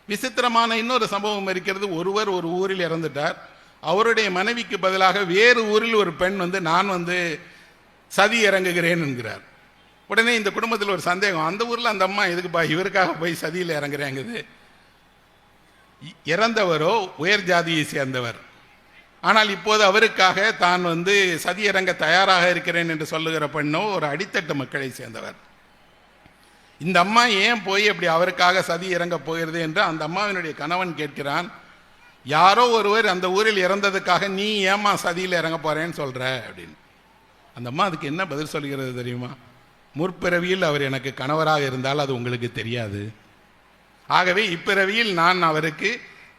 விசித்திரமான இன்னொரு சம்பவம் இருக்கிறது. ஒருவர் ஒரு ஊரில் இறந்துட்டார், அவருடைய மனைவிக்கு பதிலாக வேறு ஊரில் ஒரு பெண் நான் சதி இறங்குகிறேன் என்கிறார். உடனே இந்த குடும்பத்தில் ஒரு சந்தேகம், அந்த ஊரில் அந்த அம்மா எதுக்குப்பா இவருக்காக போய் சதியில் இறங்குறேங்குது. இறந்தவரோ உயர் ஜாதியை சேர்ந்தவர், ஆனால் இப்போது அவருக்காக தான் சதி இறங்க தயாராக இருக்கிறேன் என்று சொல்லுகிற பெண்ணோ ஒரு அடித்தட்டு மக்களை சேர்ந்தவர். இந்த அம்மா ஏன் போய் அப்படி அவருக்காக சதி இறங்க போகிறது என்று அந்த அம்மாவினுடைய கணவன் கேட்கிறான். யாரோ ஒருவர் அந்த ஊரில் இறந்ததுக்காக நீ ஏமா சதியில் இறங்க போறேன்னு சொல்ற அப்படின்னு. அந்த அம்மா அதுக்கு என்ன பதில் சொல்கிறது தெரியுமா? முற்பிறவியில் அவர் எனக்கு கணவராக இருந்தால் அது உங்களுக்கு தெரியாது, ஆகவே இப்பிறவியில் நான் அவருக்கு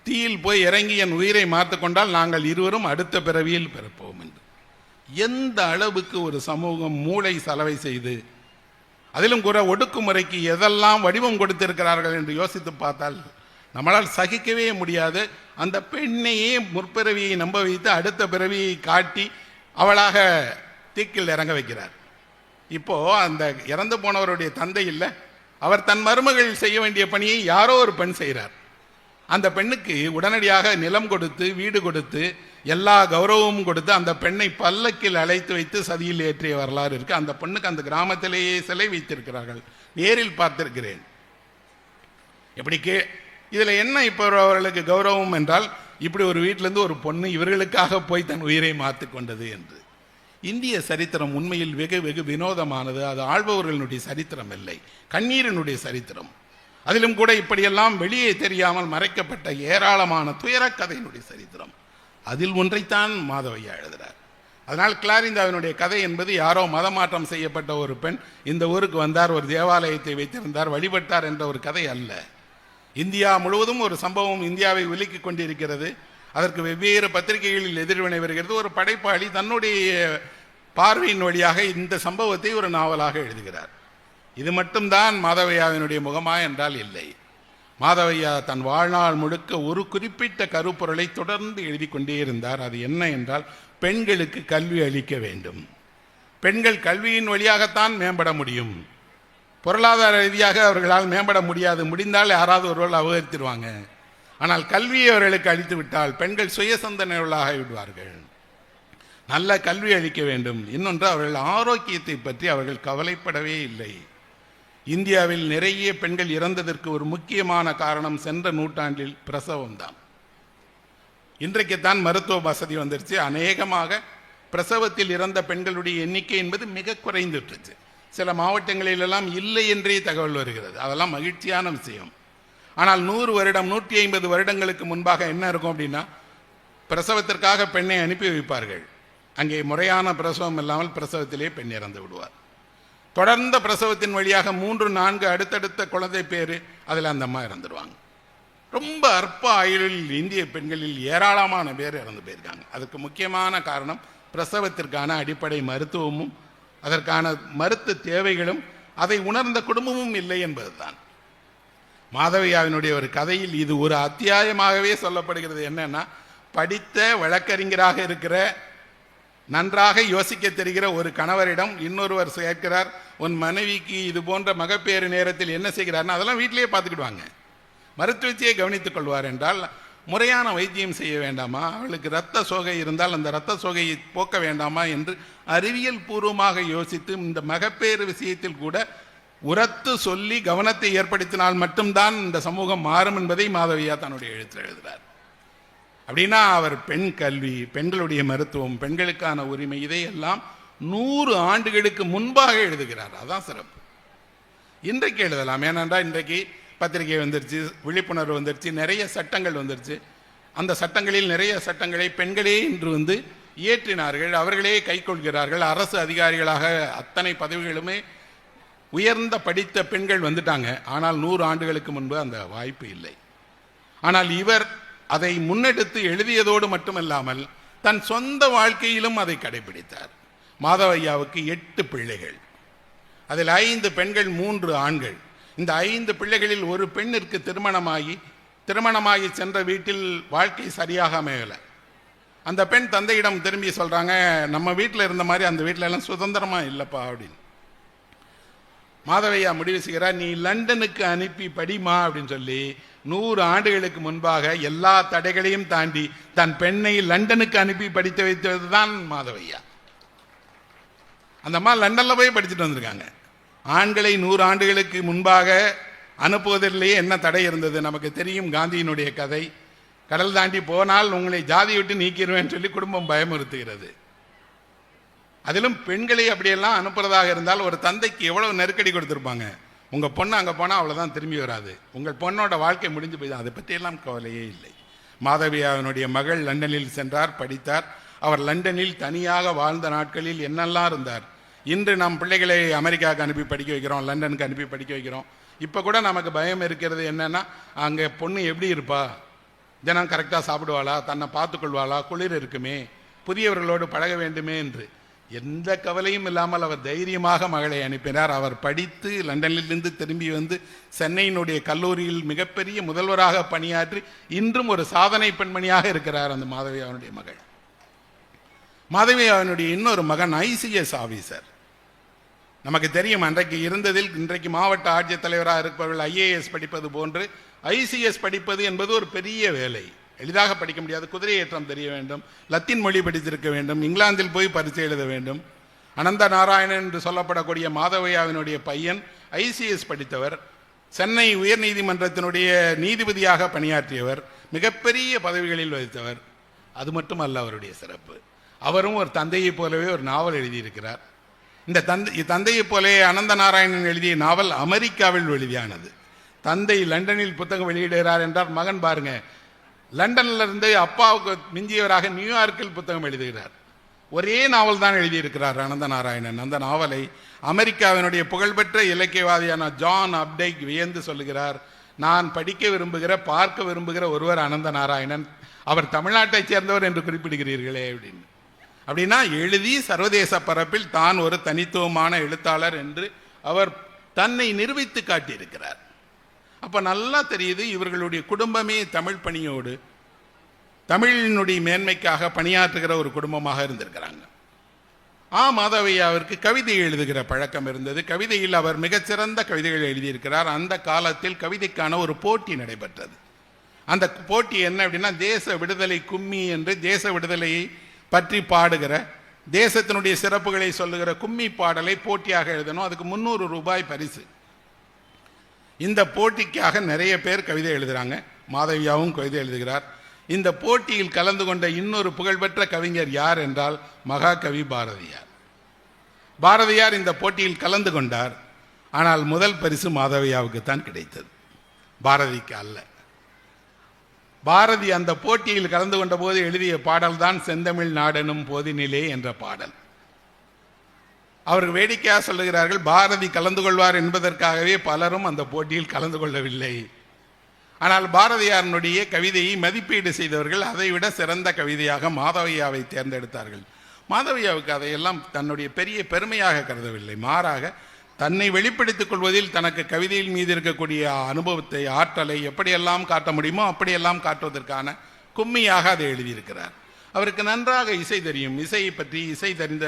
தீயில் போய் இறங்கி என் உயிரை மாற்றிக்கொண்டால் நாங்கள் இருவரும் அடுத்த பிறவியில் பிறப்போம் என்று. எந்த அளவுக்கு ஒரு சமூகம் மூளை சலவை செய்து, அதிலும் கூட ஒடுக்குமுறைக்கு எதெல்லாம் வடிவம் கொடுத்திருக்கிறார்கள் என்று யோசித்து பார்த்தால் நம்மளால் சகிக்கவே முடியாது. அந்த பெண்ணையே முற்பிறவியை நம்ப வைத்து அடுத்த பிறவியை காட்டி அவளாக தீக்கில் இறங்க வைக்கிறார். இப்போ அந்த இறந்து போனவருடைய தந்தை இல்லை, அவர் தன் மருமகள் செய்ய வேண்டிய பணியை யாரோ ஒரு பெண் செய்கிறார். அந்த பெண்ணுக்கு உடனடியாக நிலம் கொடுத்து வீடு கொடுத்து எல்லா கௌரவமும் கொடுத்து அந்த பெண்ணை பல்லக்கில் அழைத்து வைத்து சதியில் ஏற்றிய வரலாறு இருக்கு. அந்த பெண்ணுக்கு அந்த கிராமத்திலேயே சிலை வைத்திருக்கிறார்கள், நேரில் பார்த்திருக்கிறேன். எப்படி இதுல என்ன இப்போ அவர்களுக்கு கௌரவம் என்றால், இப்படி ஒரு வீட்டிலேருந்து ஒரு பொண்ணு இவர்களுக்காக போய் தன் உயிரை மாற்றி கொண்டது என்று. இந்திய சரித்திரம் உண்மையில் வெகு வெகு வினோதமானது. அது ஆள்பவர்களுடைய சரித்திரம் இல்லை, கண்ணீரினுடைய சரித்திரம். அதிலும் கூட இப்படியெல்லாம் வெளியே தெரியாமல் மறைக்கப்பட்ட ஏராளமான துயர கதையினுடைய சரித்திரம். அதில் ஒன்றைத்தான் மாதவையா எழுதுகிறார். அதனால் கிளாரிந்தாவினுடைய கதை என்பது யாரோ மதமாற்றம் செய்யப்பட்ட ஒரு பெண் இந்த ஊருக்கு வந்தார், ஒரு தேவாலயத்தை வைத்திருந்தார், வழிபட்டார் என்ற ஒரு கதை அல்ல. இந்தியா முழுவதும் ஒரு சம்பவம் இந்தியாவை விலக்கிக் கொண்டிருக்கிறது. அதற்கு வெவ்வேறு பத்திரிகைகளில் எதிர்வினை வருகிறது. ஒரு படைப்பாளி தன்னுடைய பார்வையின் வழியாக இந்த சம்பவத்தை ஒரு நாவலாக எழுதுகிறார். இது மட்டும்தான் மாதவையாவினுடைய முகமா என்றால் இல்லை. மாதவையா தன் வாழ்நாள் முழுக்க ஒரு குறிப்பிட்ட கருப்பொருளை தொடர்ந்து எழுதி கொண்டே இருந்தார். அது என்ன என்றால், பெண்களுக்கு கல்வி அளிக்க வேண்டும், பெண்கள் கல்வியின் வழியாகத்தான் மேம்பட முடியும், பொருளாதார ரீதியாக அவர்களால் மேம்பட முடியாது, முடிந்தால் யாராவது ஒருவர்கள் அபகரித்திருவாங்க, ஆனால் கல்வியை அவர்களுக்கு அளித்து விட்டால் பெண்கள் சுயசந்தனைகளாக விடுவார்கள், நல்ல கல்வி அளிக்க வேண்டும். இன்னொன்று, அவர்கள் ஆரோக்கியத்தை பற்றி அவர்கள் கவலைப்படவே இல்லை. இந்தியாவில் நிறைய பெண்கள் இறந்ததற்கு ஒரு முக்கியமான காரணம் சென்ற நூற்றாண்டில் பிரசவம் தான். இன்றைக்குத்தான் மருத்துவ வசதி வந்துருச்சு. அநேகமாக பிரசவத்தில் இறந்த பெண்களுடைய எண்ணிக்கை என்பது மிக குறைந்துட்டுருச்சு. சில மாவட்டங்களிலெல்லாம் இல்லை என்றே தகவல் வருகிறது. அதெல்லாம் மகிழ்ச்சியான விஷயம். ஆனால் 100 வருடம் 150 வருடங்களுக்கு முன்பாக என்ன இருக்கும் அப்படின்னா, பிரசவத்திற்காக பெண்ணை அனுப்பி வைப்பார்கள். அங்கே முறையான பிரசவம் இல்லாமல் பிரசவத்திலே பெண் இறந்து விடுவார். தொடர்ந்த பிரசவத்தின் வழியாக 3-4 அடுத்தடுத்த குழந்தை பேர், அதில் அந்த அம்மா இறந்துடுவாங்க. ரொம்ப அற்ப ஆயுளில் இந்திய பெண்களில் ஏராளமான பேர் இறந்து போயிருக்காங்க. அதுக்கு முக்கியமான காரணம் பிரசவத்திற்கான அடிப்படை மருத்துவமும் அதற்கான மருத்துவ தேவைகளும் அதை உணர்ந்த குடும்பமும் இல்லை என்பதுதான். மாதவையாவினுடைய ஒரு கதையில் இது ஒரு அத்தியாயமாகவே சொல்லப்படுகிறது. என்னன்னா, படித்த வழக்கறிஞராக இருக்கிற நன்றாக யோசிக்க தெரிகிற ஒரு கணவரிடம் இன்னொருவர் கேட்கிறார், உன் மனைவிக்கு இது போன்ற மகப்பேறு நேரத்தில் என்ன செய்கிறார்னா, அதெல்லாம் வீட்டிலேயே பார்த்துக்கிடுவாங்க, மருத்துவத்தையே கவனித்துக் கொள்வார் என்றால் முறையான வைத்தியம் செய்ய வேண்டாமா? அவளுக்கு இரத்த சோகை இருந்தால் அந்த இரத்த சோகையை போக்க வேண்டாமா என்று அறிவியல் பூர்வமாக யோசித்து இந்த மகப்பேறு விஷயத்தில் கூட உரத்து சொல்லி கவனத்தை ஏற்படுத்தினால் மட்டும்தான் இந்த சமூகம் மாறும் என்பதை மாதவியா தன்னுடைய எழுத்தில் எழுதுகிறார். அப்படின்னா அவர் பெண் கல்வி, பெண்களுடைய மருத்துவம், பெண்களுக்கான உரிமை, இதையெல்லாம் 100 ஆண்டுகளுக்கு முன்பாக எழுதுகிறார். அதான் சிறப்பு. இன்றைக்கு எழுதலாம். ஏனென்றால் இன்றைக்கு பத்திரிகை வந்துருச்சு, விழிப்புணர்வு வந்துருச்சு, நிறைய சட்டங்கள் வந்துருச்சு. அந்த சட்டங்களில் நிறைய சட்டங்களை பெண்களே இன்று இயற்றினார்கள், அவர்களே கைக்கொள்கிறார்கள். அரசு அதிகாரிகளாக அத்தனை பதவிகளுமே உயர்ந்த படித்த பெண்கள் வந்துட்டாங்க. ஆனால் 100 ஆண்டுகளுக்கு முன்பு அந்த வாய்ப்பு இல்லை. ஆனால் இவர் அதை முன்னெடுத்து எழுதியதோடு மட்டுமல்லாமல் தன் சொந்த வாழ்க்கையிலும் அதை கடைபிடித்தார். மாதவையாவுக்கு 8 பிள்ளைகள், அதில் 5 பெண்கள் 3 ஆண்கள். இந்த 5 பிள்ளைகளில் ஒரு பெண்ணிற்கு திருமணமாகி சென்ற வீட்டில் வாழ்க்கை சரியாக அமையலை. அந்த பெண் தந்தையிடம் திரும்பி சொல்றாங்க, நம்ம வீட்டில் இருந்த மாதிரி அந்த வீட்டில எல்லாம் சுதந்திரமா இல்லைப்பா அப்படின்னு. மாதவையா முடிவு செய்கிறார், நீ லண்டனுக்கு அனுப்பி படிமா அப்படின்னு சொல்லி 100 ஆண்டுகளுக்கு முன்பாக எல்லா தடைகளையும் தாண்டி தன் பெண்ணை லண்டனுக்கு அனுப்பி படித்து வைத்தது தான் மாதவையா. அந்த அம்மா லண்டன்ல போய் படிச்சுட்டு வந்திருக்காங்க. ஆண்களை 100 ஆண்டுகளுக்கு முன்பாக அனுப்புவதிலேயே என்ன தடை இருந்தது நமக்கு தெரியும். காந்தியினுடைய கதை, கடல் தாண்டி போனால் உங்களை ஜாதி விட்டு நீக்கிடுவேன்னு சொல்லி குடும்பம் பயமுறுத்துகிறது. அதிலும் பெண்களை அப்படியெல்லாம் அனுப்புறதாக இருந்தால் ஒரு தந்தைக்கு எவ்வளவு நெருக்கடி கொடுத்துருப்பாங்க. உங்கள் பொண்ணு அங்கே போனால் அவ்வளோதான், திரும்பி வராது, உங்கள் பொண்ணோட வாழ்க்கை முடிஞ்சு போய், அதை பற்றியெல்லாம் கவலையே இல்லை. மாதவியாவினுடைய மகள் லண்டனில் சென்றார், படித்தார். அவர் லண்டனில் தனியாக வாழ்ந்த நாட்களில் என்னெல்லாம் இருந்தார். இன்று நம் பிள்ளைகளை அமெரிக்காவுக்கு அனுப்பி படிக்க வைக்கிறோம், லண்டனுக்கு அனுப்பி படிக்க வைக்கிறோம். இப்போ கூட நமக்கு பயம் இருக்கிறது என்னென்னா, அங்கே பொண்ணு எப்படி இருப்பா, தினம் கரெக்டாக சாப்பிடுவாளா, தன்னை பார்த்துக்கொள்வாளா, குளிர் இருக்குமே, புதியவர்களோடு பழக வேண்டுமே என்று எந்த கவலையும் இல்லாமல் அவர் தைரியமாக மகளை அனுப்பினார். அவர் படித்து லண்டனிலிருந்து திரும்பி வந்து சென்னையினுடைய கல்லூரியில் மிகப்பெரிய முதல்வராக பணியாற்றி இன்றும் ஒரு சாதனை பெண்மணியாக இருக்கிறார் அந்த மாதவியாவினுடைய மகள். மாதவியாவினுடைய இன்னொரு மகன் ICS ஆபீசர். நமக்கு தெரியும், அன்றைக்கு இருந்ததில் இன்றைக்கு மாவட்ட ஆட்சித்தலைவராக இருப்பவர்கள் IAS படிப்பது போன்று ICS படிப்பது என்பது ஒரு பெரிய வேலை. எளிதாக படிக்க முடியாது. குதிரை ஏற்றம் தெரிய வேண்டும், லத்தீன் மொழி படித்திருக்க வேண்டும், இங்கிலாந்தில் போய் பரீட்சை எழுத வேண்டும். அனந்த நாராயணன் என்று சொல்லப்படக்கூடிய மாதவையாவினுடைய பையன் ICS படித்தவர், சென்னை உயர்நீதிமன்றத்தினுடைய நீதிபதியாக பணியாற்றியவர், மிகப்பெரிய பதவிகளில் வகித்தவர். அது மட்டுமல்ல அவருடைய சிறப்பு, அவரும் ஒரு தந்தையைப் போலவே ஒரு நாவல் எழுதியிருக்கிறார். இந்த தந்தையைப் போலவே அனந்த நாராயணன் எழுதிய நாவல் அமெரிக்காவில் வெளியானது. தந்தை லண்டனில் புத்தகம் வெளியிடுகிறார் என்றால் மகன் பாருங்க, லண்டன்ல இருந்து அப்பாவுக்கு மிஞ்சியவராக நியூயார்க்கில் புத்தகம் எழுதுகிறார். ஒரே நாவல் தான் எழுதியிருக்கிறார் அனந்த நாராயணன். அந்த நாவலை அமெரிக்காவினுடைய புகழ்பெற்ற இலக்கியவாதியான ஜான் அப்டைக் வியந்து சொல்லுகிறார், நான் படிக்க விரும்புகிற, பார்க்க விரும்புகிற ஒருவர் அனந்த நாராயணன், அவர் தமிழ்நாட்டைச் சேர்ந்தவர் என்று குறிப்பிடுகிறீர்களே அப்படின்னு. அப்படின்னா எழுதி சர்வதேச பரப்பில் தான் ஒரு தனித்துவமான எழுத்தாளர் என்று அவர் தன்னை நிரூபித்து காட்டியிருக்கிறார். அப்போ நல்லா தெரியுது, இவர்களுடைய குடும்பமே தமிழ் பணியோடு தமிழினுடைய மேன்மைக்காக பணியாற்றுகிற ஒரு குடும்பமாக இருந்திருக்கிறாங்க. மாதவையாவிற்கு கவிதை எழுதுகிற பழக்கம் இருந்தது. கவிதையில் அவர் மிகச்சிறந்த கவிதைகள் எழுதியிருக்கிறார். அந்த காலத்தில் கவிதைக்கான ஒரு போட்டி நடைபெற்றது. அந்த போட்டி என்ன அப்படின்னா, தேச விடுதலை கும்மி என்று தேச விடுதலையை பற்றி பாடுகிற, தேசத்தினுடைய சிறப்புகளை சொல்லுகிற கும்மி பாடலை போட்டியாக எழுதணும். அதுக்கு 300 ரூபாய் பரிசு. இந்த போட்டிக்காக நிறைய பேர் கவிதை எழுதுகிறாங்க. மாதவியாவும் கவிதை எழுதுகிறார். இந்த போட்டியில் கலந்து கொண்ட இன்னொரு புகழ்பெற்ற கவிஞர் யார் என்றால் மகாகவி பாரதியார். பாரதியார் இந்த போட்டியில் கலந்து கொண்டார். ஆனால் முதல் பரிசு மாதவியாவுக்கு தான் கிடைத்தது, பாரதிக்கு அல்ல. பாரதி அந்த போட்டியில் கலந்து கொண்ட போது எழுதிய பாடல் தான் செந்தமிழ் நாடெனும் போதினிலே என்ற பாடல். அவர்கள் வேடிக்கையாக சொல்லுகிறார்கள், பாரதி கலந்து கொள்வார் என்பதற்காகவே பலரும் அந்த போட்டியில் கலந்து கொள்ளவில்லை. ஆனால் பாரதியாரனுடைய கவிதையை மதிப்பீடு செய்தவர்கள் அதைவிட சிறந்த கவிதையாக மாதவையாவை தேர்ந்தெடுத்தார்கள். மாதவையாவுக்கு அதையெல்லாம் தன்னுடைய பெரிய பெருமையாக கருதவில்லை. மாறாக தன்னை வெளிப்படுத்திக் கொள்வதில் தனக்கு கவிதையின் மீது இருக்கக்கூடிய அனுபவத்தை, ஆற்றலை எப்படியெல்லாம் காட்ட முடியுமோ அப்படியெல்லாம் காட்டுவதற்கான கும்மியாக அதை எழுதியிருக்கிறார். அவருக்கு நன்றாக இசை தெரியும். இசையை பற்றி இசை தெரிந்த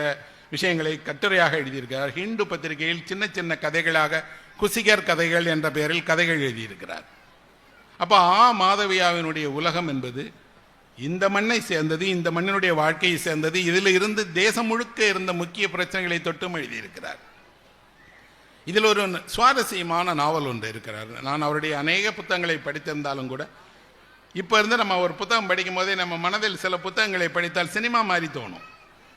விஷயங்களை கட்டுரையாக எழுதியிருக்கிறார். ஹிந்து பத்திரிகையில் சின்ன சின்ன கதைகளாக குசிகர் கதைகள் என்ற பெயரில் கதைகள் எழுதியிருக்கிறார். அப்போ மாதவியாவினுடைய உலகம் என்பது இந்த மண்ணை சேர்ந்தது, இந்த மண்ணினுடைய வாழ்க்கையை சேர்ந்தது. இதில் இருந்து தேசம் முழுக்க இருந்த முக்கிய பிரச்சனைகளை தொட்டும் எழுதியிருக்கிறார். இதில் ஒரு சுவாரஸ்யமான நாவல் ஒன்று இருக்கிறார். நான் அவருடைய அநேக புத்தகங்களை படித்திருந்தாலும் கூட இப்போ இருந்து நம்ம ஒரு புத்தகம் படிக்கும் போதே நம்ம மனதில் சில புத்தகங்களை படித்தால் சினிமா மாதிரி தோணும்.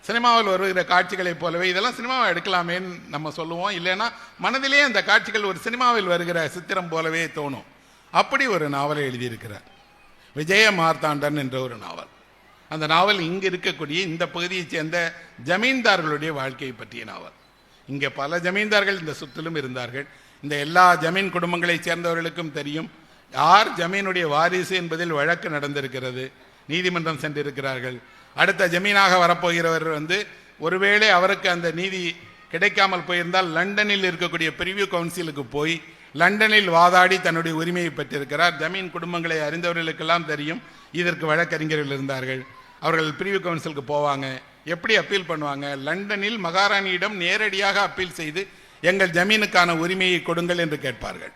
சினிமாவில் வருகிற காட்சிகளைப் போலவே இதெல்லாம் சினிமாவை எடுக்கலாமேன்னு நம்ம சொல்லுவோம். இல்லைன்னா மனதிலே அந்த காட்சிகள் ஒரு சினிமாவில் வருகிற சித்திரம் போலவே தோணும். அப்படி ஒரு நாவலை எழுதியிருக்கிறார். விஜய மார்த்தாண்டன் என்ற ஒரு நாவல். அந்த நாவல் இங்கு இருக்கக்கூடிய இந்த பகுதியைச் சேர்ந்த ஜமீன்தார்களுடைய வாழ்க்கையை பற்றிய நாவல். இங்கே பல ஜமீன்தார்கள் இந்த சுற்றிலும் இருந்தார்கள். இந்த எல்லா ஜமீன் குடும்பங்களைச் சேர்ந்தவர்களுக்கும் தெரியும் யார் ஜமீனுடைய வாரிசு என்பதில் வழக்கு நடந்திருக்கிறது. நீதிமன்றம் சென்றிருக்கிறார்கள். அடுத்த ஜமீனாக வரப்போகிறவர் ஒருவேளை அவருக்கு அந்த நீதி கிடைக்காமல் போயிருந்தால் லண்டனில் இருக்கக்கூடிய பிரிவியூ கவுன்சிலுக்கு போய் லண்டனில் வாதாடி தன்னுடைய உரிமையை பெற்றிருக்கிறார். ஜமீன் குடும்பங்களை அறிந்தவர்களுக்கெல்லாம் தெரியும் இதற்கு வழக்கறிஞர்கள் இருந்தார்கள். அவர்கள் பிரிவியூ கவுன்சிலுக்கு போவாங்க. எப்படி அப்பீல் பண்ணுவாங்க? லண்டனில் மகாராணியிடம் நேரடியாக அப்பீல் செய்து எங்கள் ஜமீனுக்கான உரிமையை கொடுங்கள் என்று கேட்பார்கள்.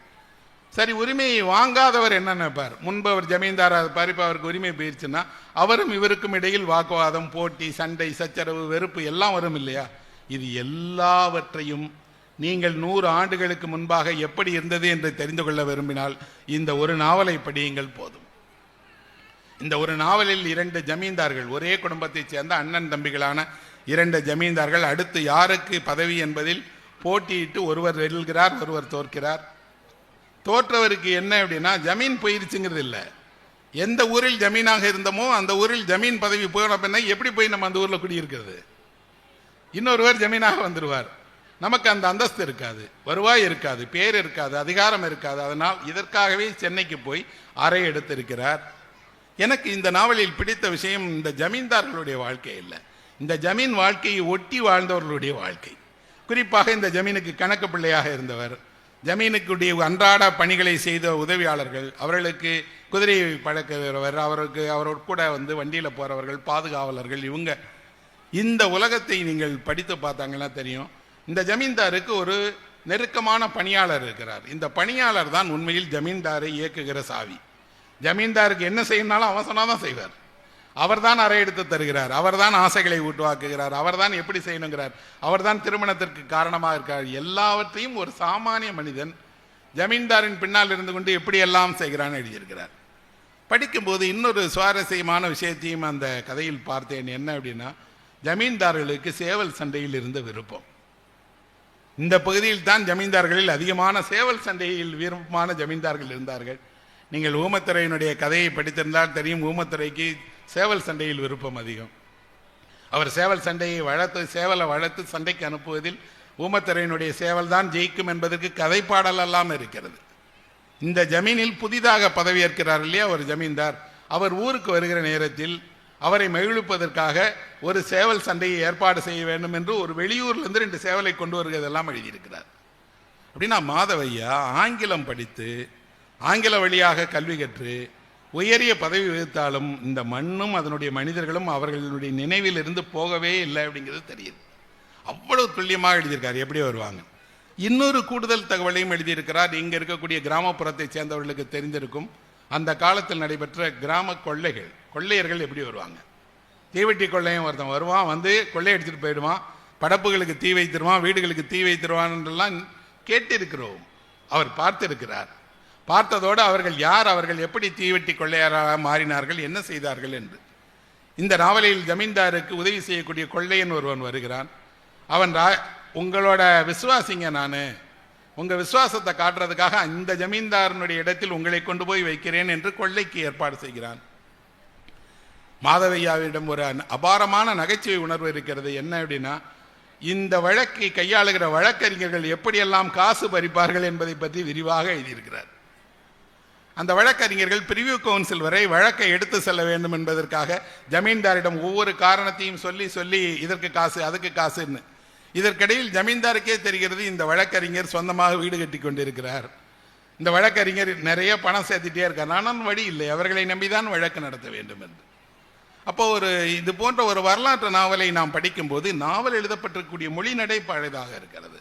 சரி, உரிமையை வாங்காதவர் என்ன நினைப்பார்? முன்பு அவர் ஜமீன்தாராக இருப்பார். இப்போ அவருக்கு உரிமை போயிடுச்சுன்னா அவரும் இவருக்கும் இடையில் வாக்குவாதம், போட்டி, சண்டை, சச்சரவு, வெறுப்பு எல்லாம் வரும் இல்லையா? இது எல்லாவற்றையும் நீங்கள் 100 ஆண்டுகளுக்கு முன்பாக எப்படி இருந்தது என்று தெரிந்து கொள்ள விரும்பினால் இந்த ஒரு நாவலை படியுங்கள் போதும். இந்த ஒரு நாவலில் 2 ஜமீன்தார்கள், ஒரே குடும்பத்தைச் சேர்ந்த அண்ணன் தம்பிகளான 2 ஜமீன்தார்கள் அடுத்து யாருக்கு பதவி என்பதில் போட்டியிட்டு ஒருவர் வெல்கிறார், ஒருவர் தோற்கிறார். தோற்றவருக்கு என்ன அப்படின்னா ஜமீன் போயிருச்சுங்கிறது இல்லை. எந்த ஊரில் ஜமீனாக இருந்தமோ அந்த ஊரில் ஜமீன் பதவி போயிடும். அப்படின்னா எப்படி போய் நம்ம அந்த ஊரில் குடியிருக்கிறது? இன்னொருவர் ஜமீனாக வந்துடுவார். நமக்கு அந்த அந்தஸ்து இருக்காது, வருவாய் இருக்காது, பேர் இருக்காது, அதிகாரம் இருக்காது. அதனால் இதற்காகவே சென்னைக்கு போய் அறை எடுத்திருக்கிறார். எனக்கு இந்த நாவலில் பிடித்த விஷயம் இந்த ஜமீன்தார்களுடைய வாழ்க்கை இல்லை, இந்த ஜமீன் வாழ்க்கையை ஒட்டி வாழ்ந்தவர்களுடைய வாழ்க்கை. குறிப்பாக இந்த ஜமீனுக்கு கணக்கு பிள்ளையாக இருந்தவர், ஜமீனுக்குடைய அன்றாட பணிகளை செய்த உதவியாளர்கள், அவர்களுக்கு குதிரையை பழக்கிறவர், அவரோட கூட வண்டியில் போகிறவர்கள், பாதுகாவலர்கள், இவங்க இந்த உலகத்தை நீங்கள் படித்து பார்த்தாங்கன்னா தெரியும். இந்த ஜமீன்தாருக்கு ஒரு நெருக்கமான பணியாளர் இருக்கிறார். இந்த பணியாளர் தான் உண்மையில் ஜமீன்தாரை இயக்குகிற சாவி. ஜமீன்தாருக்கு என்ன செய்யணும்னாலும் அவன் சொன்னாதான் செய்வார். அவர் தான் அறை எடுத்து தருகிறார், அவர் தான் ஆசைகளை ஊட்டுவாக்குகிறார், அவர் தான் எப்படி செய்யணுங்கிறார், அவர் தான் திருமணத்திற்கு காரணமாக இருக்கிறார். எல்லாவற்றையும் ஒரு சாமானிய மனிதன் ஜமீன்தாரின் பின்னால் இருந்து கொண்டு எப்படி எல்லாம் செய்கிறான்னு எழுதியிருக்கிறார். படிக்கும்போது இன்னொரு சுவாரஸ்யமான விஷயத்தையும் அந்த கதையில் பார்த்தேன். என்ன அப்படின்னா, ஜமீன்தார்களுக்கு சேவல் சண்டையில் இருந்த விருப்பம். இந்த பகுதியில் தான் ஜமீன்தார்களில் அதிகமான சேவல் சண்டையில் விருப்பமான ஜமீன்தார்கள் இருந்தார்கள். நீங்கள் ஊமத்துறையினுடைய கதையை படித்திருந்தால் தெரியும், ஊமத்துறைக்கு சேவல் சண்டையில் விருப்பம் அதிகம். அவர் சேவல் சண்டையை சேவலை வளர்த்து சண்டைக்கு அனுப்புவதில் ஊமத்துறையினுடைய சேவல் தான் ஜெயிக்கும் என்பதற்கு கதைப்பாடல் எல்லாம் இருக்கிறது. இந்த ஜமீனில் புதிதாக பதவியேற்கிறார் இல்லையா ஒரு ஜமீன்தார், அவர் ஊருக்கு வருகிற நேரத்தில் அவரை மகிழ்விப்பதற்காக ஒரு சேவல் சண்டையை ஏற்பாடு செய்ய வேண்டும் என்று ஒரு வெளியூர்லேருந்து 2 சேவலை கொண்டு வருகிறதெல்லாம் எழுதியிருக்கிறார். அப்படின்னா மாதவையா ஆங்கிலம் படித்து ஆங்கில வழியாக கல்வி கற்று உயரிய பதவி வகித்தாலும் இந்த மண்ணும் அதனுடைய மனிதர்களும் அவர்களுடைய நினைவில் இருந்து போகவே இல்லை அப்படிங்கிறது தெரியுது. அவ்வளவு துல்லியமாக எழுதியிருக்கார். எப்படி வருவாங்க? இன்னொரு கூடுதல் தகவலையும் எழுதியிருக்கிறார். இங்கே இருக்கக்கூடிய கிராமப்புறத்தை சேர்ந்தவர்களுக்கு தெரிந்திருக்கும், அந்த காலத்தில் நடைபெற்ற கிராம கொள்ளையர்கள் எப்படி வருவாங்க. தீவெட்டி கொள்ளையும் ஒருத்தன் வருவான், கொள்ளையடிச்சிட்டு போயிடுவான், படப்புகளுக்கு தீ வைத்திருவான், வீடுகளுக்கு தீ வைத்திருவான்லாம் கேட்டிருக்கிறோம். அவர் பார்த்திருக்கிறார். பார்த்ததோடு அவர்கள் யார், அவர்கள் எப்படி தீவெட்டி கொள்ளையராக மாறினார்கள், என்ன செய்தார்கள் என்று. இந்த நாவலில் ஜமீன்தாருக்கு உதவி செய்யக்கூடிய கொள்ளையன் ஒருவன் வருகிறான். அவன் உங்களோட விசுவாசிங்க, நான் உங்கள் விசுவாசத்தை காட்டுறதுக்காக இந்த ஜமீன்தாரனுடைய இடத்தில் உங்களை கொண்டு போய் வைக்கிறேன் என்று கொள்ளைக்கு ஏற்பாடு செய்கிறான். மாதவையாவிடம் ஒரு அபாரமான நகைச்சுவை உணர்வு இருக்கிறது. என்ன அப்படின்னா, இந்த வழக்கை கையாளுகிற வழக்கறிஞர்கள் எப்படியெல்லாம் காசு பறிப்பார்கள் என்பதை பற்றி விரிவாக எழுதியிருக்கிறார். அந்த வழக்கறிஞர்கள் பிரிவியூ கவுன்சில் வரை வழக்கை எடுத்து செல்ல வேண்டும் என்பதற்காக ஜமீன்தாரிடம் ஒவ்வொரு காரணத்தையும் சொல்லி இதற்கு காசு அதுக்கு காசுன்னு. இதற்கிடையில் ஜமீன்தாருக்கே தெரிகிறது இந்த வழக்கறிஞர் சொந்தமாக வீடு கட்டி கொண்டிருக்கிறார், இந்த வழக்கறிஞர் நிறைய பணம் சேர்த்துட்டே இருக்கார், ஆனால் வழி இல்லை, அவர்களை நம்பிதான் வழக்கு நடத்த வேண்டும் என்று. அப்போ இது போன்ற ஒரு வரலாற்று நாவலை நாம் படிக்கும்போது நாவல் எழுதப்பட்டிருக்கக்கூடிய மொழி நடை பழையதாக இருக்கிறது.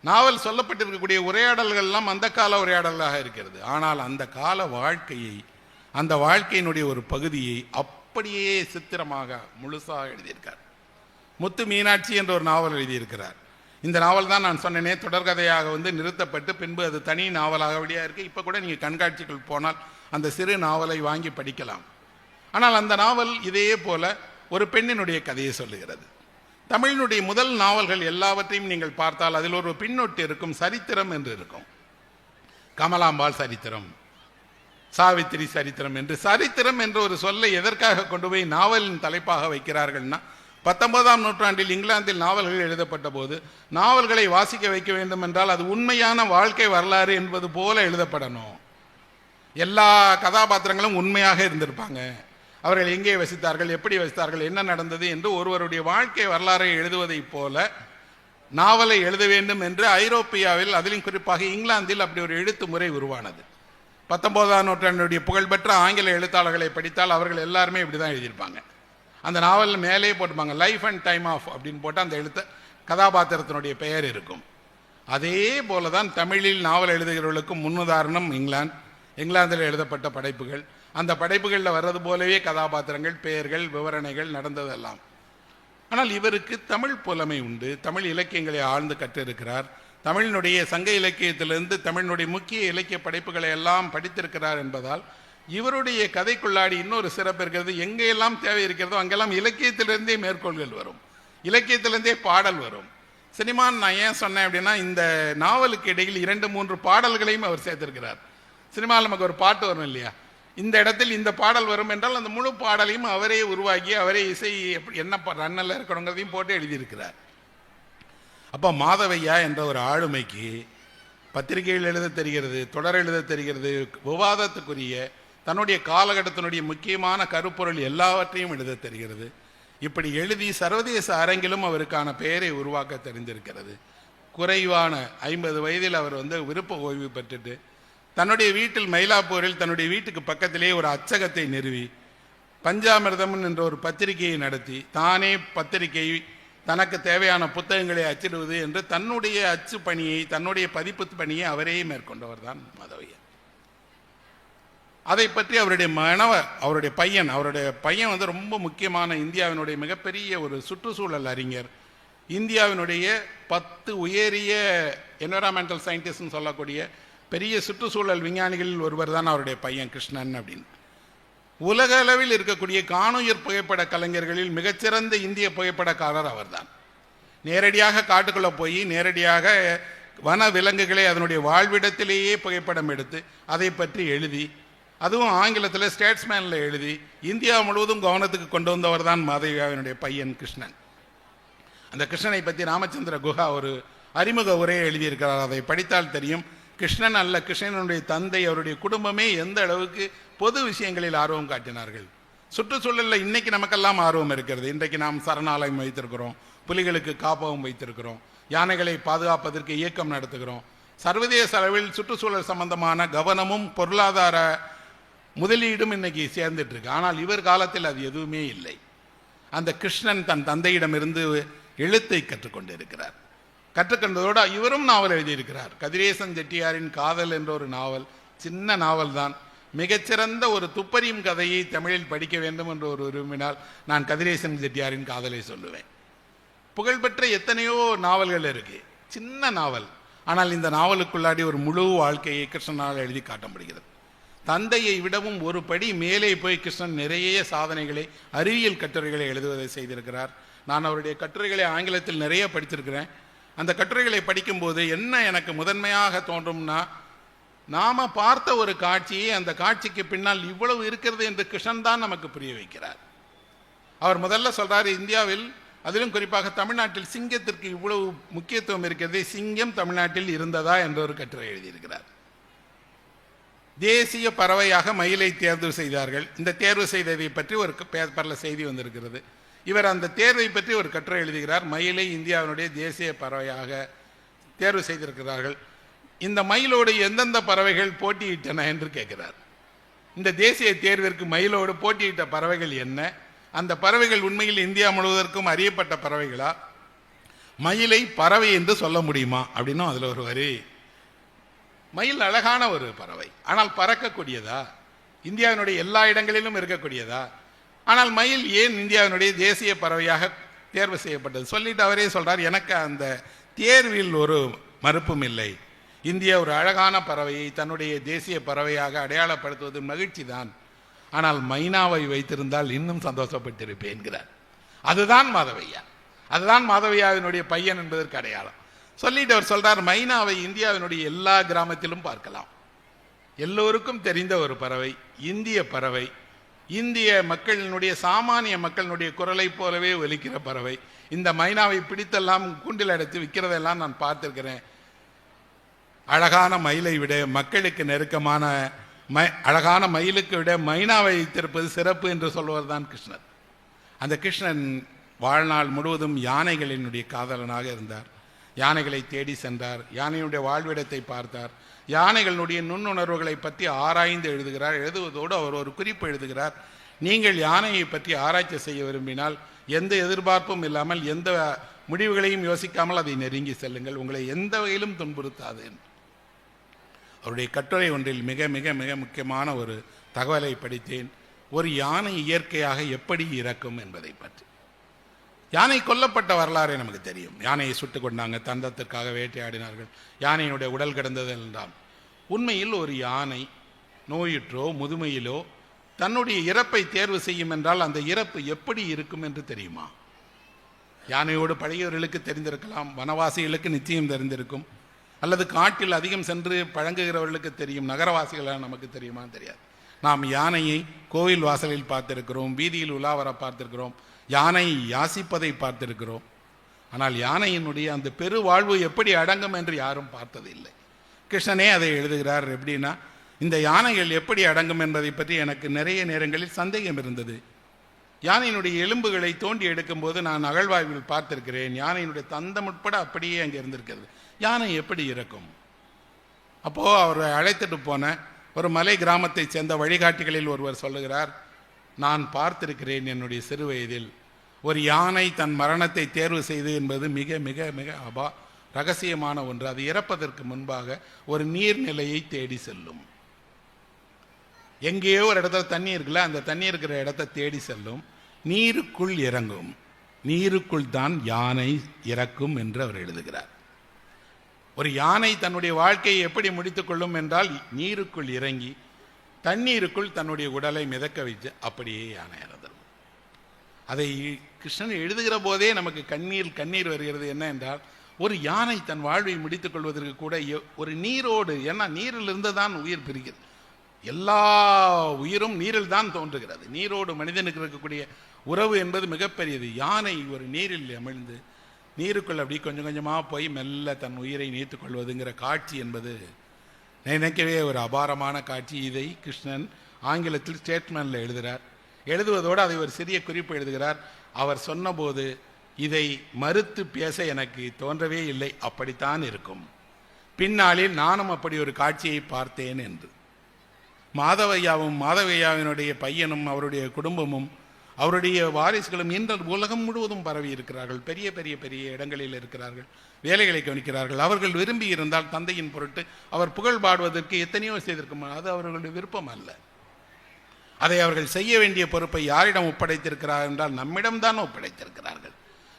நாவல் சொல்லப்பட்டிருக்கக்கூடிய உரையாடல்கள்லாம் அந்த கால உரையாடலாக இருக்கிறது. ஆனால் அந்த கால வாழ்க்கையை, அந்த வாழ்க்கையினுடைய ஒரு பகுதியை அப்படியே சித்திரமாக முழுசாக எழுதியிருக்கார். முத்து மீனாட்சி என்ற ஒரு நாவல் எழுதியிருக்கிறார். இந்த நாவல் தான் நான் சொன்னேனே தொடர்கதையாக நிறுத்தப்பட்டு பின்பு அது தனி நாவலாக வெளியாக இருக்குது. இப்போ கூட நீங்கள் கண்காட்சிகள் போனால் அந்த சிறு நாவலை வாங்கி படிக்கலாம். ஆனால் அந்த நாவல் இதே போல ஒரு பெண்ணினுடைய கதையை சொல்லுகிறது. தமிழினுடைய முதல் நாவல்கள் எல்லாவற்றையும் நீங்கள் பார்த்தால் அதில் ஒரு பின்னொட்டு இருக்கும், சரித்திரம் என்று இருக்கும். கமலாம்பாள் சரித்திரம், சாவித்திரி சரித்திரம் என்று சரித்திரம் என்ற ஒரு சொல்லை எதற்காக கொண்டு போய் நாவலின் தலைப்பாக வைக்கிறார்கள்னா, 19ஆம் நூற்றாண்டில் இங்கிலாந்தில் நாவல்கள் எழுதப்பட்ட போது நாவல்களை வாசிக்க வைக்க வேண்டும் என்றால் அது உண்மையான வாழ்க்கை வரலாறு என்பது போல எழுதப்படணும். எல்லா கதாபாத்திரங்களும் உண்மையாக இருந்திருப்பாங்க. அவர்கள் எங்கே வசித்தார்கள், எப்படி வசித்தார்கள், என்ன நடந்தது என்று ஒருவருடைய வாழ்க்கை வரலாறை எழுதுவதைப் போல நாவலை எழுத வேண்டும் என்று ஐரோப்பியாவில், அதிலும் குறிப்பாக இங்கிலாந்தில் அப்படி ஒரு எழுத்து முறை உருவானது. 19ஆம் நூற்றாண்டுடைய புகழ்பெற்ற ஆங்கில எழுத்தாளர்களை படித்தால் அவர்கள் எல்லாருமே இப்படி தான் எழுதியிருப்பாங்க. அந்த நாவலில் மேலே போட்டுப்பாங்க லைஃப் அண்ட் டைம் ஆஃப் அப்படின்னு போட்டு அந்த கதாபாத்திரத்தினுடைய பெயர் இருக்கும். அதே போல தான் தமிழில் நாவல் எழுதுகிறவர்களுக்கும் முன்னுதாரணம் இங்கிலாந்தில் எழுதப்பட்ட படைப்புகள். அந்த படைப்புகளில் வர்றது போலவே கதாபாத்திரங்கள், பெயர்கள், விவரணைகள் நடந்ததெல்லாம். ஆனால் இவருக்கு தமிழ் புலமை உண்டு. தமிழ் இலக்கியங்களை ஆழ்ந்து கற்றிருக்கிறார். தமிழினுடைய சங்க இலக்கியத்திலிருந்து தமிழினுடைய முக்கிய இலக்கிய படைப்புகளை எல்லாம் படித்திருக்கிறார் என்பதால் இவருடைய கதைக்குள்ளாடி இன்னொரு சிறப்பு இருக்கிறது. எங்கெல்லாம் தேவை இருக்கிறதோ அங்கெல்லாம் இலக்கியத்திலிருந்தே மேற்கோள்கள் வரும், இலக்கியத்திலிருந்தே பாடல் வரும். சினிமான்னு நான் ஏன் சொன்னேன் அப்படின்னா, இந்த நாவலுக்கு இடையில் 2-3 பாடல்களையும் அவர் சேர்த்திருக்கிறார். சினிமாவில் நமக்கு ஒரு பாட்டு வரும் இல்லையா, இந்த இடத்தில் இந்த பாடல் வரும் என்றால் அந்த முழு பாடலையும் அவரே உருவாக்கி அவரே இசை என்ன ரன்னல்ல இருக்கணுங்கிறதையும் போட்டு எழுதியிருக்கிறார். அப்போ மாதவையா என்ற ஒரு ஆளுமைக்கு பத்திரிகைகள் எழுத தெரிகிறது, தொடர் எழுத தெரிகிறது, விவாதத்துக்குரிய தன்னுடைய காலகட்டத்தினுடைய முக்கியமான கருப்பொருள் எல்லாவற்றையும் எழுத தெரிகிறது. இப்படி எழுதி சர்வதேச அரங்கிலும் அவருக்கான பெயரை உருவாக்க தெரிந்திருக்கிறது. குறைவான 50 வயதில் அவர் விருப்ப ஓய்வு பெற்றுட்டு தன்னுடைய வீட்டில் மயிலாப்பூரில் தன்னுடைய வீட்டுக்கு பக்கத்திலே ஒரு அச்சகத்தை நிறுவி பஞ்சாமிர்தம் என்ற ஒரு பத்திரிகையை நடத்தி தானே பத்திரிகை, தனக்கு தேவையான புத்தகங்களை அச்சிடுவது என்று தன்னுடைய அச்சு பணியை, தன்னுடைய பதிப்பு பணியை அவரே மேற்கொண்டவர் தான் மாதவையா. அதை பற்றி அவருடைய பையன் ரொம்ப முக்கியமான இந்தியாவினுடைய மிகப்பெரிய ஒரு சுற்றுச்சூழல் அறிஞர், இந்தியாவினுடைய 10 உயரிய என்விரான்மெண்டல் சயின்டிஸ்ட்னு சொல்லக்கூடிய பெரிய சுற்றுச்சூழல் விஞ்ஞானிகளில் ஒருவர் தான் அவருடைய பையன் கிருஷ்ணன் அப்படின்னு. உலக அளவில் இருக்கக்கூடிய காணுயிர் புகைப்பட கலைஞர்களில் மிகச்சிறந்த இந்திய புகைப்படக்காரர் அவர்தான். நேரடியாக காட்டுக்குள்ளே போய் நேரடியாக வன விலங்குகளை அதனுடைய வாழ்விடத்திலேயே புகைப்படம் எடுத்து அதை பற்றி எழுதி, அதுவும் ஆங்கிலத்தில் ஸ்டேட்ஸ்மேனில் எழுதி இந்தியா முழுவதும் கவனத்துக்கு கொண்டு வந்தவர் தான் மாதவியாவினுடைய பையன் கிருஷ்ணன். அந்த கிருஷ்ணனை பற்றி ராமச்சந்திர குஹா ஒரு அறிமுக உரையை எழுதியிருக்கிறார். அதை படித்தால் தெரியும். கிருஷ்ணன் அல்ல, கிருஷ்ணனுடைய தந்தை, அவருடைய குடும்பமே எந்த அளவுக்கு பொது விஷயங்களில் ஆர்வம் காட்டினார்கள். சுற்றுச்சூழலில் இன்னைக்கு நமக்கெல்லாம் ஆர்வம் இருக்கிறது. இன்றைக்கு நாம் சரணாலயம் வைத்திருக்கிறோம், புலிகளுக்கு காப்பகம் வைத்திருக்கிறோம், யானைகளை பாதுகாப்பதற்கு இயக்கம் நடத்துகிறோம். சர்வதேச அளவில் சுற்றுச்சூழல் சம்பந்தமான கவனமும் பொருளாதார முதலீடும் இன்னைக்கு சேர்ந்துட்டு இருக்கு. ஆனால் இவர் காலத்தில் அது எதுவுமே இல்லை. அந்த கிருஷ்ணன் தன் தந்தையிடமிருந்து எழுத்தை கற்றுக்கொண்டிருக்கிறார். கற்றுக்கொண்டதோடு இவரும் நாவல் எழுதியிருக்கிறார். கதிரேசன் செட்டியாரின் காதல் என்ற ஒரு நாவல், சின்ன நாவல் தான். மிகச்சிறந்த ஒரு துப்பறியும் கதையை தமிழில் படிக்க வேண்டும் என்று ஒரு விரும்பினால் நான் கதிரேசன் செட்டியாரின் காதலை சொல்லுவேன். புகழ்பெற்ற எத்தனையோ நாவல்கள் இருக்கு, சின்ன நாவல். ஆனால் இந்த நாவலுக்குள்ளாடி ஒரு முழு வாழ்க்கையை கிருஷ்ணனால் எழுதி காட்ட முடிகிறது. தந்தையை விடவும் ஒரு படி மேலே போய் கிருஷ்ணன் நிறைய சாதனைகளை, அறிவியல் கட்டுரைகளை எழுதுவதை செய்திருக்கிறார். நான் அவருடைய கட்டுரைகளை ஆங்கிலத்தில் நிறைய படித்திருக்கிறேன். அந்த கட்டுரைகளை படிக்கும்போது என்ன எனக்கு முதன்மையாக தோன்றும்னா, நாம பார்த்த ஒரு காட்சியை அந்த காட்சிக்கு பின்னால் இவ்வளவு இருக்கிறது என்று கிருஷ்ணன் தான் நமக்கு புரிய வைக்கிறார். அவர் முதல்ல சொல்றாரு, இந்தியாவில் அதிலும் குறிப்பாக தமிழ்நாட்டில் சிங்கத்திற்கு இவ்வளவு முக்கியத்துவம் இருக்கிறது, சிங்கம் தமிழ்நாட்டில் இருந்ததா என்ற ஒரு கட்டுரை எழுதியிருக்கிறார். தேசிய பறவையாக மயிலை தேர்வு செய்தார்கள். இந்த தேர்வு செய்ததை பற்றி ஒரு பேப்பரில் செய்தி வந்திருக்கிறது. இவர் அந்த தேர்வை பற்றி ஒரு கட்டுரை எழுதுகிறார். மயிலை இந்தியாவினுடைய தேசிய பறவையாக தேர்வு செய்திருக்கிறார்கள். இந்த மயிலோடு எந்தெந்த பறவைகள் போட்டியிட்டன என்று கேட்கிறார். இந்த தேசிய தேர்விற்கு மயிலோடு போட்டியிட்ட பறவைகள் என்ன? அந்த பறவைகள் உண்மையில் இந்தியா முழுவதற்கும் அறியப்பட்ட பறவைகளா? மயிலை பறவை என்று சொல்ல முடியுமா அப்படின்னும் அதில் ஒரு வரி. மயில் அழகான ஒரு பறவை, ஆனால் பறக்கக்கூடியதா? இந்தியாவினுடைய எல்லா இடங்களிலும் இருக்கக்கூடியதா? ஆனால் மயில் ஏன் இந்தியாவினுடைய தேசிய பறவையாக தேர்வு செய்யப்பட்டது? சொல்லிட்டு அவரே சொல்றார், எனக்கு அந்த தேர்வில் ஒரு மறுப்பும் இல்லை. இந்தியா ஒரு அழகான பறவையை தன்னுடைய தேசிய பறவையாக அடையாளப்படுத்துவது மகிழ்ச்சி தான். ஆனால் மைனாவை வைத்திருந்தால் இன்னும் சந்தோஷப்பட்டிருப்பேன் என்கிறார். அதுதான் மாதவையா, அதுதான் மாதவையாவினுடைய பையன் என்பதற்கு அடையாளம். சொல்லிட்டு அவர் சொல்றார், மைனாவை இந்தியாவினுடைய எல்லா கிராமத்திலும் பார்க்கலாம். எல்லோருக்கும் தெரிந்த ஒரு பறவை, இந்திய பறவை, இந்திய மக்களினுடைய சாமானிய மக்களினுடைய குரலை போலவே ஒலிக்கிற பறவை. இந்த மைனாவை பிடித்தெல்லாம் கூண்டில் அடைத்து விற்கிறதெல்லாம் நான் பார்த்திருக்கிறேன். அழகான மயிலை விட மக்களுக்கு நெருக்கமான அழகான மயிலுக்கு விட மைனாவை வைத்திருப்பது சிறப்பு என்று சொல்வது தான் கிருஷ்ணர். அந்த கிருஷ்ணன் வாழ்நாள் முழுவதும் யானைகளினுடைய காதலனாக இருந்தார். யானைகளை தேடி சென்றார், யானையுடைய வாழ்விடத்தை பார்த்தார், யானைகளுடைய நுண்ணுணர்வுகளை பற்றி ஆராய்ந்து எழுதுகிறார். எழுதுவதோடு அவர் ஒரு குறிப்பு எழுதுகிறார், நீங்கள் யானையை பற்றி ஆராய்ச்சி செய்ய விரும்பினால் எந்த எதிர்பார்ப்பும் இல்லாமல் எந்த முடிவுகளையும் யோசிக்காமல் அதை நெருங்கி செல்லுங்கள், உங்களை எந்த வகையிலும் துன்புறுத்தாது. அவருடைய கட்டுரை ஒன்றில் மிக மிக மிக முக்கியமான ஒரு தகவலை படித்தேன். ஒரு யானை இயற்கையாக எப்படி இறக்கும் என்பதை பற்றி. யானை கொல்லப்பட்ட வரலாறு நமக்கு தெரியும். யானையை சுட்டு கொண்டாங்க, தந்தத்திற்காக வேட்டையாடினார்கள், யானையினுடைய உடல் கிடந்தது என்றால். உண்மையில் ஒரு யானை நோயுற்றோ முதுமையிலோ தன்னுடைய இறப்பை தேர்வு செய்யும் என்றால் அந்த இறப்பு எப்படி இருக்கும் என்று தெரியுமா? யானையோடு பழகியவர்களுக்கு தெரிந்திருக்கலாம், வனவாசிகளுக்கு நிச்சயம் தெரிந்திருக்கும், அல்லது காட்டில் அதிகம் சென்று பழங்குகிறவர்களுக்கு தெரியும். நகரவாசிகளாக நமக்கு தெரியுமா? தெரியாது. நாம் யானையை கோவில் வாசலில் பார்த்திருக்கிறோம், வீதியில் உலாவர பார்த்திருக்கிறோம், யானை யாசிப்பதை பார்த்திருக்கிறோம். ஆனால் யானையினுடைய அந்த பெரு வாழ்வு எப்படி அடங்கும் என்று யாரும் பார்த்ததில்லை. கிருஷ்ணனே அதை எழுதுகிறார். எப்படின்னா, இந்த யானைகள் எப்படி அடங்கும் என்பதை பற்றி எனக்கு நிறைய நேரங்களில் சந்தேகம் இருந்தது. யானையினுடைய எலும்புகளை தோண்டி எடுக்கும்போது நான் அகழ்வாய்வில் பார்த்திருக்கிறேன். யானையினுடைய தந்தம் உட்பட அப்படியே அங்கே இருந்திருக்கிறது. யானை எப்படி இறக்கும்? அப்போது அவரை அழைத்துட்டு போன ஒரு மலை கிராமத்தை சேர்ந்த வழிகாட்டிகளில் ஒருவர் சொல்லுகிறார், நான் பார்த்திருக்கிறேன் என்னுடைய சிறு வயதில் ஒரு யானை தன் மரணத்தை தேர்வு செய்து என்பது மிக மிக மிக ரகசியமான ஒன்று. அது இறப்பதற்கு முன்பாக ஒரு நீர்நிலையை தேடி செல்லும். எங்கேயோ ஒரு இடத்துல தண்ணி இருக்குல்ல, அந்த தண்ணி இருக்கிற இடத்தை தேடி செல்லும், நீருக்குள் இறங்கும். நீருக்குள் தான் யானை இறக்கும் என்று அவர் எழுதுகிறார். ஒரு யானை தன்னுடைய வாழ்க்கையை எப்படி முடித்துக்கொள்ளும் என்றால் நீருக்குள் இறங்கி தண்ணீருக்குள் தன்னுடைய உடலை மிதக்க வைத்து அப்படியே யானை இறந்துடும். அதை கிருஷ்ணன் எழுதுகிற போதே நமக்கு கண்ணீர் வருகிறது. என்ன என்றால், ஒரு யானை தன் வாழ்வை முடித்துக் கொள்வதற்கு கூட ஒரு நீரோடு, ஏன்னா நீரிலிருந்து தான் உயிர் பிரிக்கிறது. எல்லா உயிரும் நீரில் தான் தோன்றுகிறது. நீரோடு மனிதனுக்கு இருக்கக்கூடிய உறவு என்பது மிகப்பெரியது. யானை ஒரு நீரில் அமிழ்ந்து நீருக்குள் அப்படி கொஞ்சம் கொஞ்சமாக போய் மெல்ல தன் உயிரை நீத்துக் கொள்வதுங்கிற காட்சி என்பது நினைக்கவே ஒரு அபாரமான காட்சி. இதை கிருஷ்ணன் ஆங்கிலத்தில் ஸ்டேட்மென்ட்ல எழுதுகிறார். எழுதுவதோடு அதை ஒரு சிறிய குறிப்பு எழுதுகிறார். அவர் சொன்னபோது இதை மறுத்து பேச எனக்கு தோன்றவே இல்லை, அப்படித்தான் இருக்கும். பின்னாளில் நானும் அப்படி ஒரு காட்சியை பார்த்தேன் என்று. மாதவையாவும் மாதவையாவினுடைய பையனும் அவருடைய குடும்பமும் அவருடைய வாரிசுகளும் இன்று உலகம் முழுவதும் பரவி இருக்கிறார்கள். பெரிய பெரிய பெரிய இடங்களில் இருக்கிறார்கள், வேலைகளை கவனிக்கிறார்கள். அவர்கள் விரும்பி இருந்தால் தந்தையின் பொருட்டு அவர் புகழ் பாடுவதற்கு எத்தனையோ செய்திருக்கும். அது அவர்களுடைய விருப்பம் அல்ல. அதை அவர்கள் செய்ய வேண்டிய பொறுப்பை யாரிடம் ஒப்படைத்திருக்கிறார்கள் என்றால் நம்மிடம்தான் ஒப்படைத்திருக்கிறார்கள்.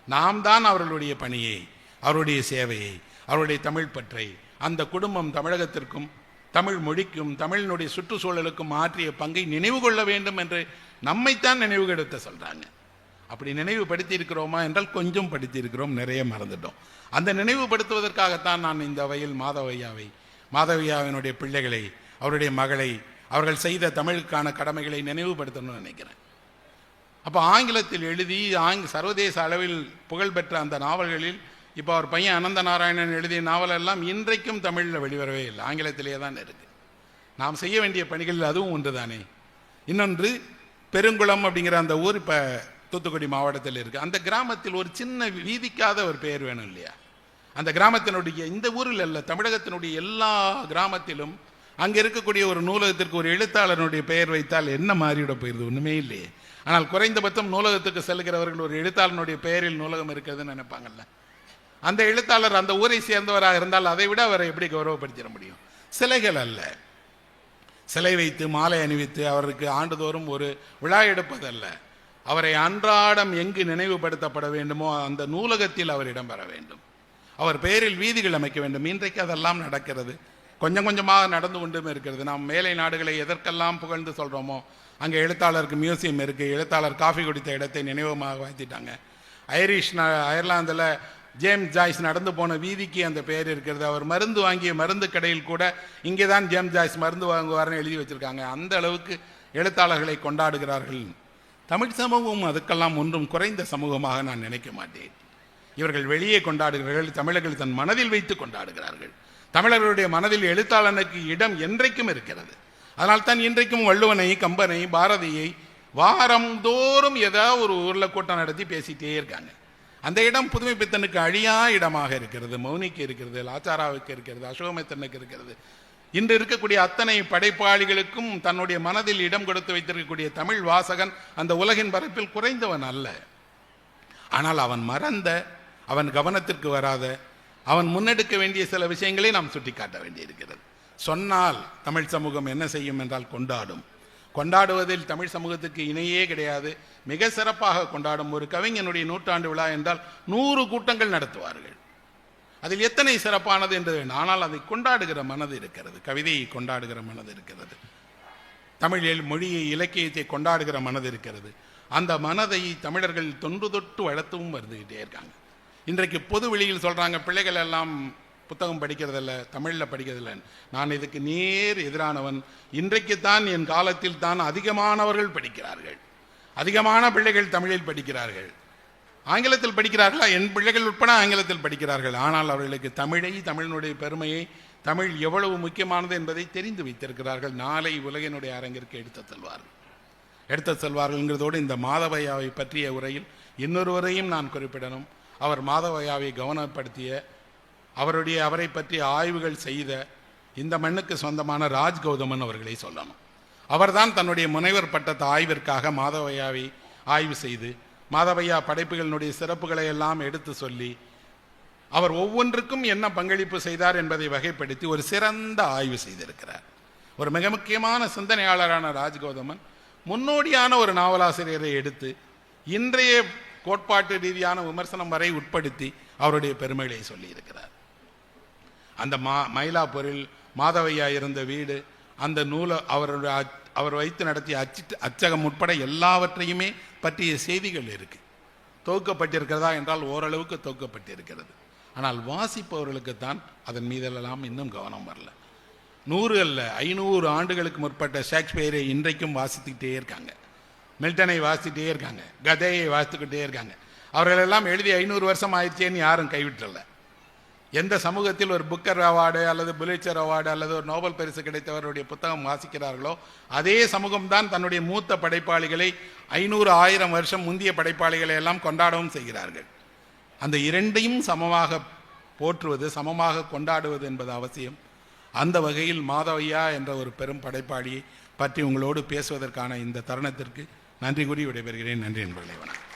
நாம் தான் அவர்களுடைய பணியை, அவருடைய சேவையை, அவருடைய தமிழ் பற்றை, அந்த குடும்பம் தமிழகத்திற்கும் தமிழ் மொழிக்கும் தமிழினுடைய சுற்றுச்சூழலுக்கும் ஆற்றிய பங்கை நினைவு கொள்ள வேண்டும் என்று நம்மைத்தான் நினைவுபடுத்த சொல்றாங்க. அப்படி நினைவுபடுத்தி இருக்கிறோமா என்றால் கொஞ்சம் படுத்தி இருக்கிறோம், நிறைய மறந்துட்டோம். அந்த நினைவுபடுத்துவதற்காகத்தான் நான் இந்த வகையில் மாதவையாவினுடைய பிள்ளைகளை, அவருடைய மகளை, அவர்கள் செய்த தமிழுக்கான கடமைகளை நினைவுபடுத்தணும்னு நினைக்கிறேன். அப்போ ஆங்கிலத்தில் எழுதி சர்வதேச அளவில் புகழ்பெற்ற அந்த நாவல்களில் இப்போ அவர் பையன் அனந்த நாராயணன் எழுதிய நாவலெல்லாம் இன்றைக்கும் தமிழில் வெளிவரவே இல்லை, ஆங்கிலத்திலே தான் இருக்கு. நாம் செய்ய வேண்டிய பணிகள் அதுவும் ஒன்று தானே. இன்னொன்று, பெருங்குளம் அப்படிங்கிற அந்த ஊர் இப்போ தூத்துக்குடி மாவட்டத்தில் இருக்கு. அந்த கிராமத்தில் ஒரு சின்ன வீதிக்காத ஒரு பெயர் வேணும் இல்லையா? அந்த கிராமத்தினுடைய, இந்த ஊரில் அல்ல, தமிழகத்தினுடைய எல்லா கிராமத்திலும் அங்கே இருக்கக்கூடிய ஒரு நூலகத்திற்கு ஒரு எழுத்தாளருடைய பெயர் வைத்தால் என்ன மாறிவிட போயிருது? ஒன்றுமே இல்லையே. ஆனால் குறைந்தபட்சம் நூலகத்துக்கு செல்கிறவர்கள் ஒரு எழுத்தாளனுடைய பெயரில் நூலகம் இருக்கிறதுன்னு நினைப்பாங்கல்ல. அந்த எழுத்தாளர் அந்த ஊரை சேர்ந்தவராக இருந்தால் அதை விட அவரை எப்படி கௌரவப்படுத்திட முடியும்? சிலைகள் அல்ல, சிலை வைத்து மாலை அணிவித்து அவருக்கு ஆண்டுதோறும் ஒரு விழா எடுப்பதல்ல. அவரை அன்றாடம் எங்கு நினைவுபடுத்தப்பட வேண்டுமோ அந்த நூலகத்தில் அவர் இடம்பெற வேண்டும். அவர் பெயரில் வீதிகள் அமைக்க வேண்டும். இன்றைக்கு அதெல்லாம் நடக்கிறது, கொஞ்சம் கொஞ்சமாக நடந்து கொண்டும் இருக்கிறது. நாம் மேலை நாடுகளை எதற்கெல்லாம் புகழ்ந்து சொல்கிறோமோ அங்கே எழுத்தாளருக்கு மியூசியம் இருக்குது. எழுத்தாளர் காஃபி குடித்த இடத்தை நினைவமாக வைத்திட்டாங்க. அயர்லாந்தில் ஜேம்ஸ் ஜாய்ஸ் நடந்து போன வீதிக்கு அந்த பெயர் இருக்கிறது. அவர் மருந்து வாங்கிய மருந்து கடையில் கூட இங்கே தான் ஜேம்ஸ் ஜாய்ஸ் மருந்து வாங்குவார்னு எழுதி வச்சுருக்காங்க. அந்த அளவுக்கு எழுத்தாளர்களை கொண்டாடுகிறார்கள். தமிழ் சமூகம் அதுக்கெல்லாம் ஒன்றும் குறைந்த சமூகமாக நான் நினைக்க மாட்டேன். இவர்கள் வெளியே கொண்டாடுகிறார்கள், தமிழர்கள் தன் மனதில் வைத்து கொண்டாடுகிறார்கள். தமிழர்களுடைய மனதில் எழுத்தாளனுக்கு இடம் என்றைக்கும் இருக்கிறது. அதனால் தான் இன்றைக்கும் வள்ளுவனை, கம்பனை, பாரதியை வாரந்தோறும் ஏதாவது ஒரு ஊரில் கூட்டம் நடத்தி பேசிகிட்டே இருக்காங்க. அந்த இடம் புதுமை பித்தனுக்கு அழியா இடமாக இருக்கிறது. மௌனிக்கு இருக்கிறது, லாச்சாராவுக்கு இருக்கிறது, அசோகமித்தனுக்கு இருக்கிறது. இன்று இருக்கக்கூடிய அத்தனை படைப்பாளிகளுக்கும் தன்னுடைய மனதில் இடம் கொடுத்து வைத்திருக்கக்கூடிய தமிழ் வாசகன் அந்த உலகின் பரப்பில் குறைந்தவன் அல்ல. ஆனால் அவன் மறந்த, அவன் கவனத்திற்கு வராத, அவன் முன்னெடுக்க வேண்டிய சில விஷயங்களை நாம் சுட்டிக்காட்ட வேண்டியிருக்கிறது. சொன்னால் தமிழ் சமூகம் என்ன செய்யும் என்றால் கொண்டாடும். கொண்டாடுவதில் தமிழ் சமூகத்துக்கு இணையே கிடையாது. மிக சிறப்பாக கொண்டாடும். ஒரு கவிஞனுடைய நூற்றாண்டு விழா என்றால் 100 கூட்டங்கள் நடத்துவார்கள். அதில் எத்தனை சிறப்பானது என்று வேண்டும். ஆனால் அதை கொண்டாடுகிற மனது இருக்கிறது. கவிதையை கொண்டாடுகிற மனது இருக்கிறது. தமிழில் மொழியை, இலக்கியத்தை கொண்டாடுகிற மனது இருக்கிறது. அந்த மனதை தமிழர்கள் தொன்று தொட்டு வளர்த்தும் வருதுகிட்டே இருக்காங்க. இன்றைக்கு பொது வெளியில் சொல்கிறாங்க, பிள்ளைகள் எல்லாம் புத்தகம் படிக்கிறதில்ல, தமிழில் படிக்கிறதில்ல. நான் இதுக்கு நேர் எதிரானவன். இன்றைக்குத்தான், என் காலத்தில் தான் அதிகமானவர்கள் படிக்கிறார்கள். அதிகமான பிள்ளைகள் தமிழில் படிக்கிறார்கள். ஆங்கிலத்தில் படிக்கிறார்களா? என் பிள்ளைகள் உட்பட ஆங்கிலத்தில் படிக்கிறார்கள். ஆனால் அவர்களுக்கு தமிழை, தமிழினுடைய பெருமையை, தமிழ் எவ்வளவு முக்கியமானது என்பதை தெரிந்து வைத்திருக்கிறார்கள். நாளை உலகினுடைய அரங்கிற்கு எடுத்து செல்வார்கள்ங்கிறதோடு இந்த மாதவையாவை பற்றிய உரையில் இன்னொருவரையும் நான் குறிப்பிடணும். அவர் மாதவையாவை கவனப்படுத்திய, அவரை பற்றிய ஆய்வுகள் செய்த இந்த மண்ணுக்கு சொந்தமான ராஜ் கௌதமன் அவர்களை சொல்லணும். அவர்தான் தன்னுடைய முனைவர் பட்டத்து ஆய்விற்காக மாதவையாவை ஆய்வு செய்து மாதவையா படைப்புகளினுடைய சிறப்புகளை எல்லாம் எடுத்து சொல்லி அவர் ஒவ்வொன்றுக்கும் என்ன பங்களிப்பு செய்தார் என்பதை வகைப்படுத்தி ஒரு சிறந்த ஆய்வு செய்திருக்கிறார். ஒரு மிக முக்கியமான சிந்தனையாளரான ராஜ் கௌதமன் முன்னோடியான ஒரு நாவலாசிரியரை எடுத்து இன்றைய கோட்பாட்டு ரீதியான விமர்சனம் வரை உட்படுத்தி அவருடைய பெருமைகளை சொல்லியிருக்கிறார். அந்த மயிலாப்பூரில் மாதவையா இருந்த வீடு, அந்த நூலை அவர் வைத்து நடத்திய அச்சகம் உட்பட எல்லாவற்றையுமே பற்றிய செய்திகள் இருக்கு. தொகுக்கப்பட்டிருக்கிறதா என்றால் ஓரளவுக்கு தொகுக்கப்பட்டிருக்கிறது. ஆனால் வாசிப்பவர்களுக்குத்தான் அதன் மீதெல்லாம் இன்னும் கவனம் வரல. 100 அல்ல 500 ஆண்டுகளுக்கு முற்பட்ட ஷேக்ஸ்பியரை இன்றைக்கும் வாசித்துக்கிட்டே இருக்காங்க. மில்டனை வாசித்துட்டே இருக்காங்க. கதையை வாசித்துக்கிட்டே இருக்காங்க. அவர்களெல்லாம் எழுதி 500 வருஷம் ஆயிடுச்சேன்னு யாரும் கைவிட்டல. எந்த சமூகத்தில் ஒரு புக்கர் அவார்டு அல்லது புலிட்சர் அவார்டு அல்லது ஒரு நோபல் பரிசு கிடைத்தவருடைய புத்தகம் வாசிக்கிறார்களோ அதே சமூகம்தான் தன்னுடைய மூத்த படைப்பாளிகளை 500-1000 வருஷம் முந்திய படைப்பாளிகளை எல்லாம் கொண்டாடவும் செய்கிறார்கள். அந்த இரண்டையும் சமமாக போற்றுவது, சமமாக கொண்டாடுவது என்பது அவசியம். அந்த வகையில் மாதவையா என்ற ஒரு பெரும் படைப்பாளியை பற்றி உங்களோடு பேசுவதற்கான இந்த தருணத்திற்கு நன்றி கூறி விடைபெறுகிறேன். நன்றி என்பதை வணக்கம்.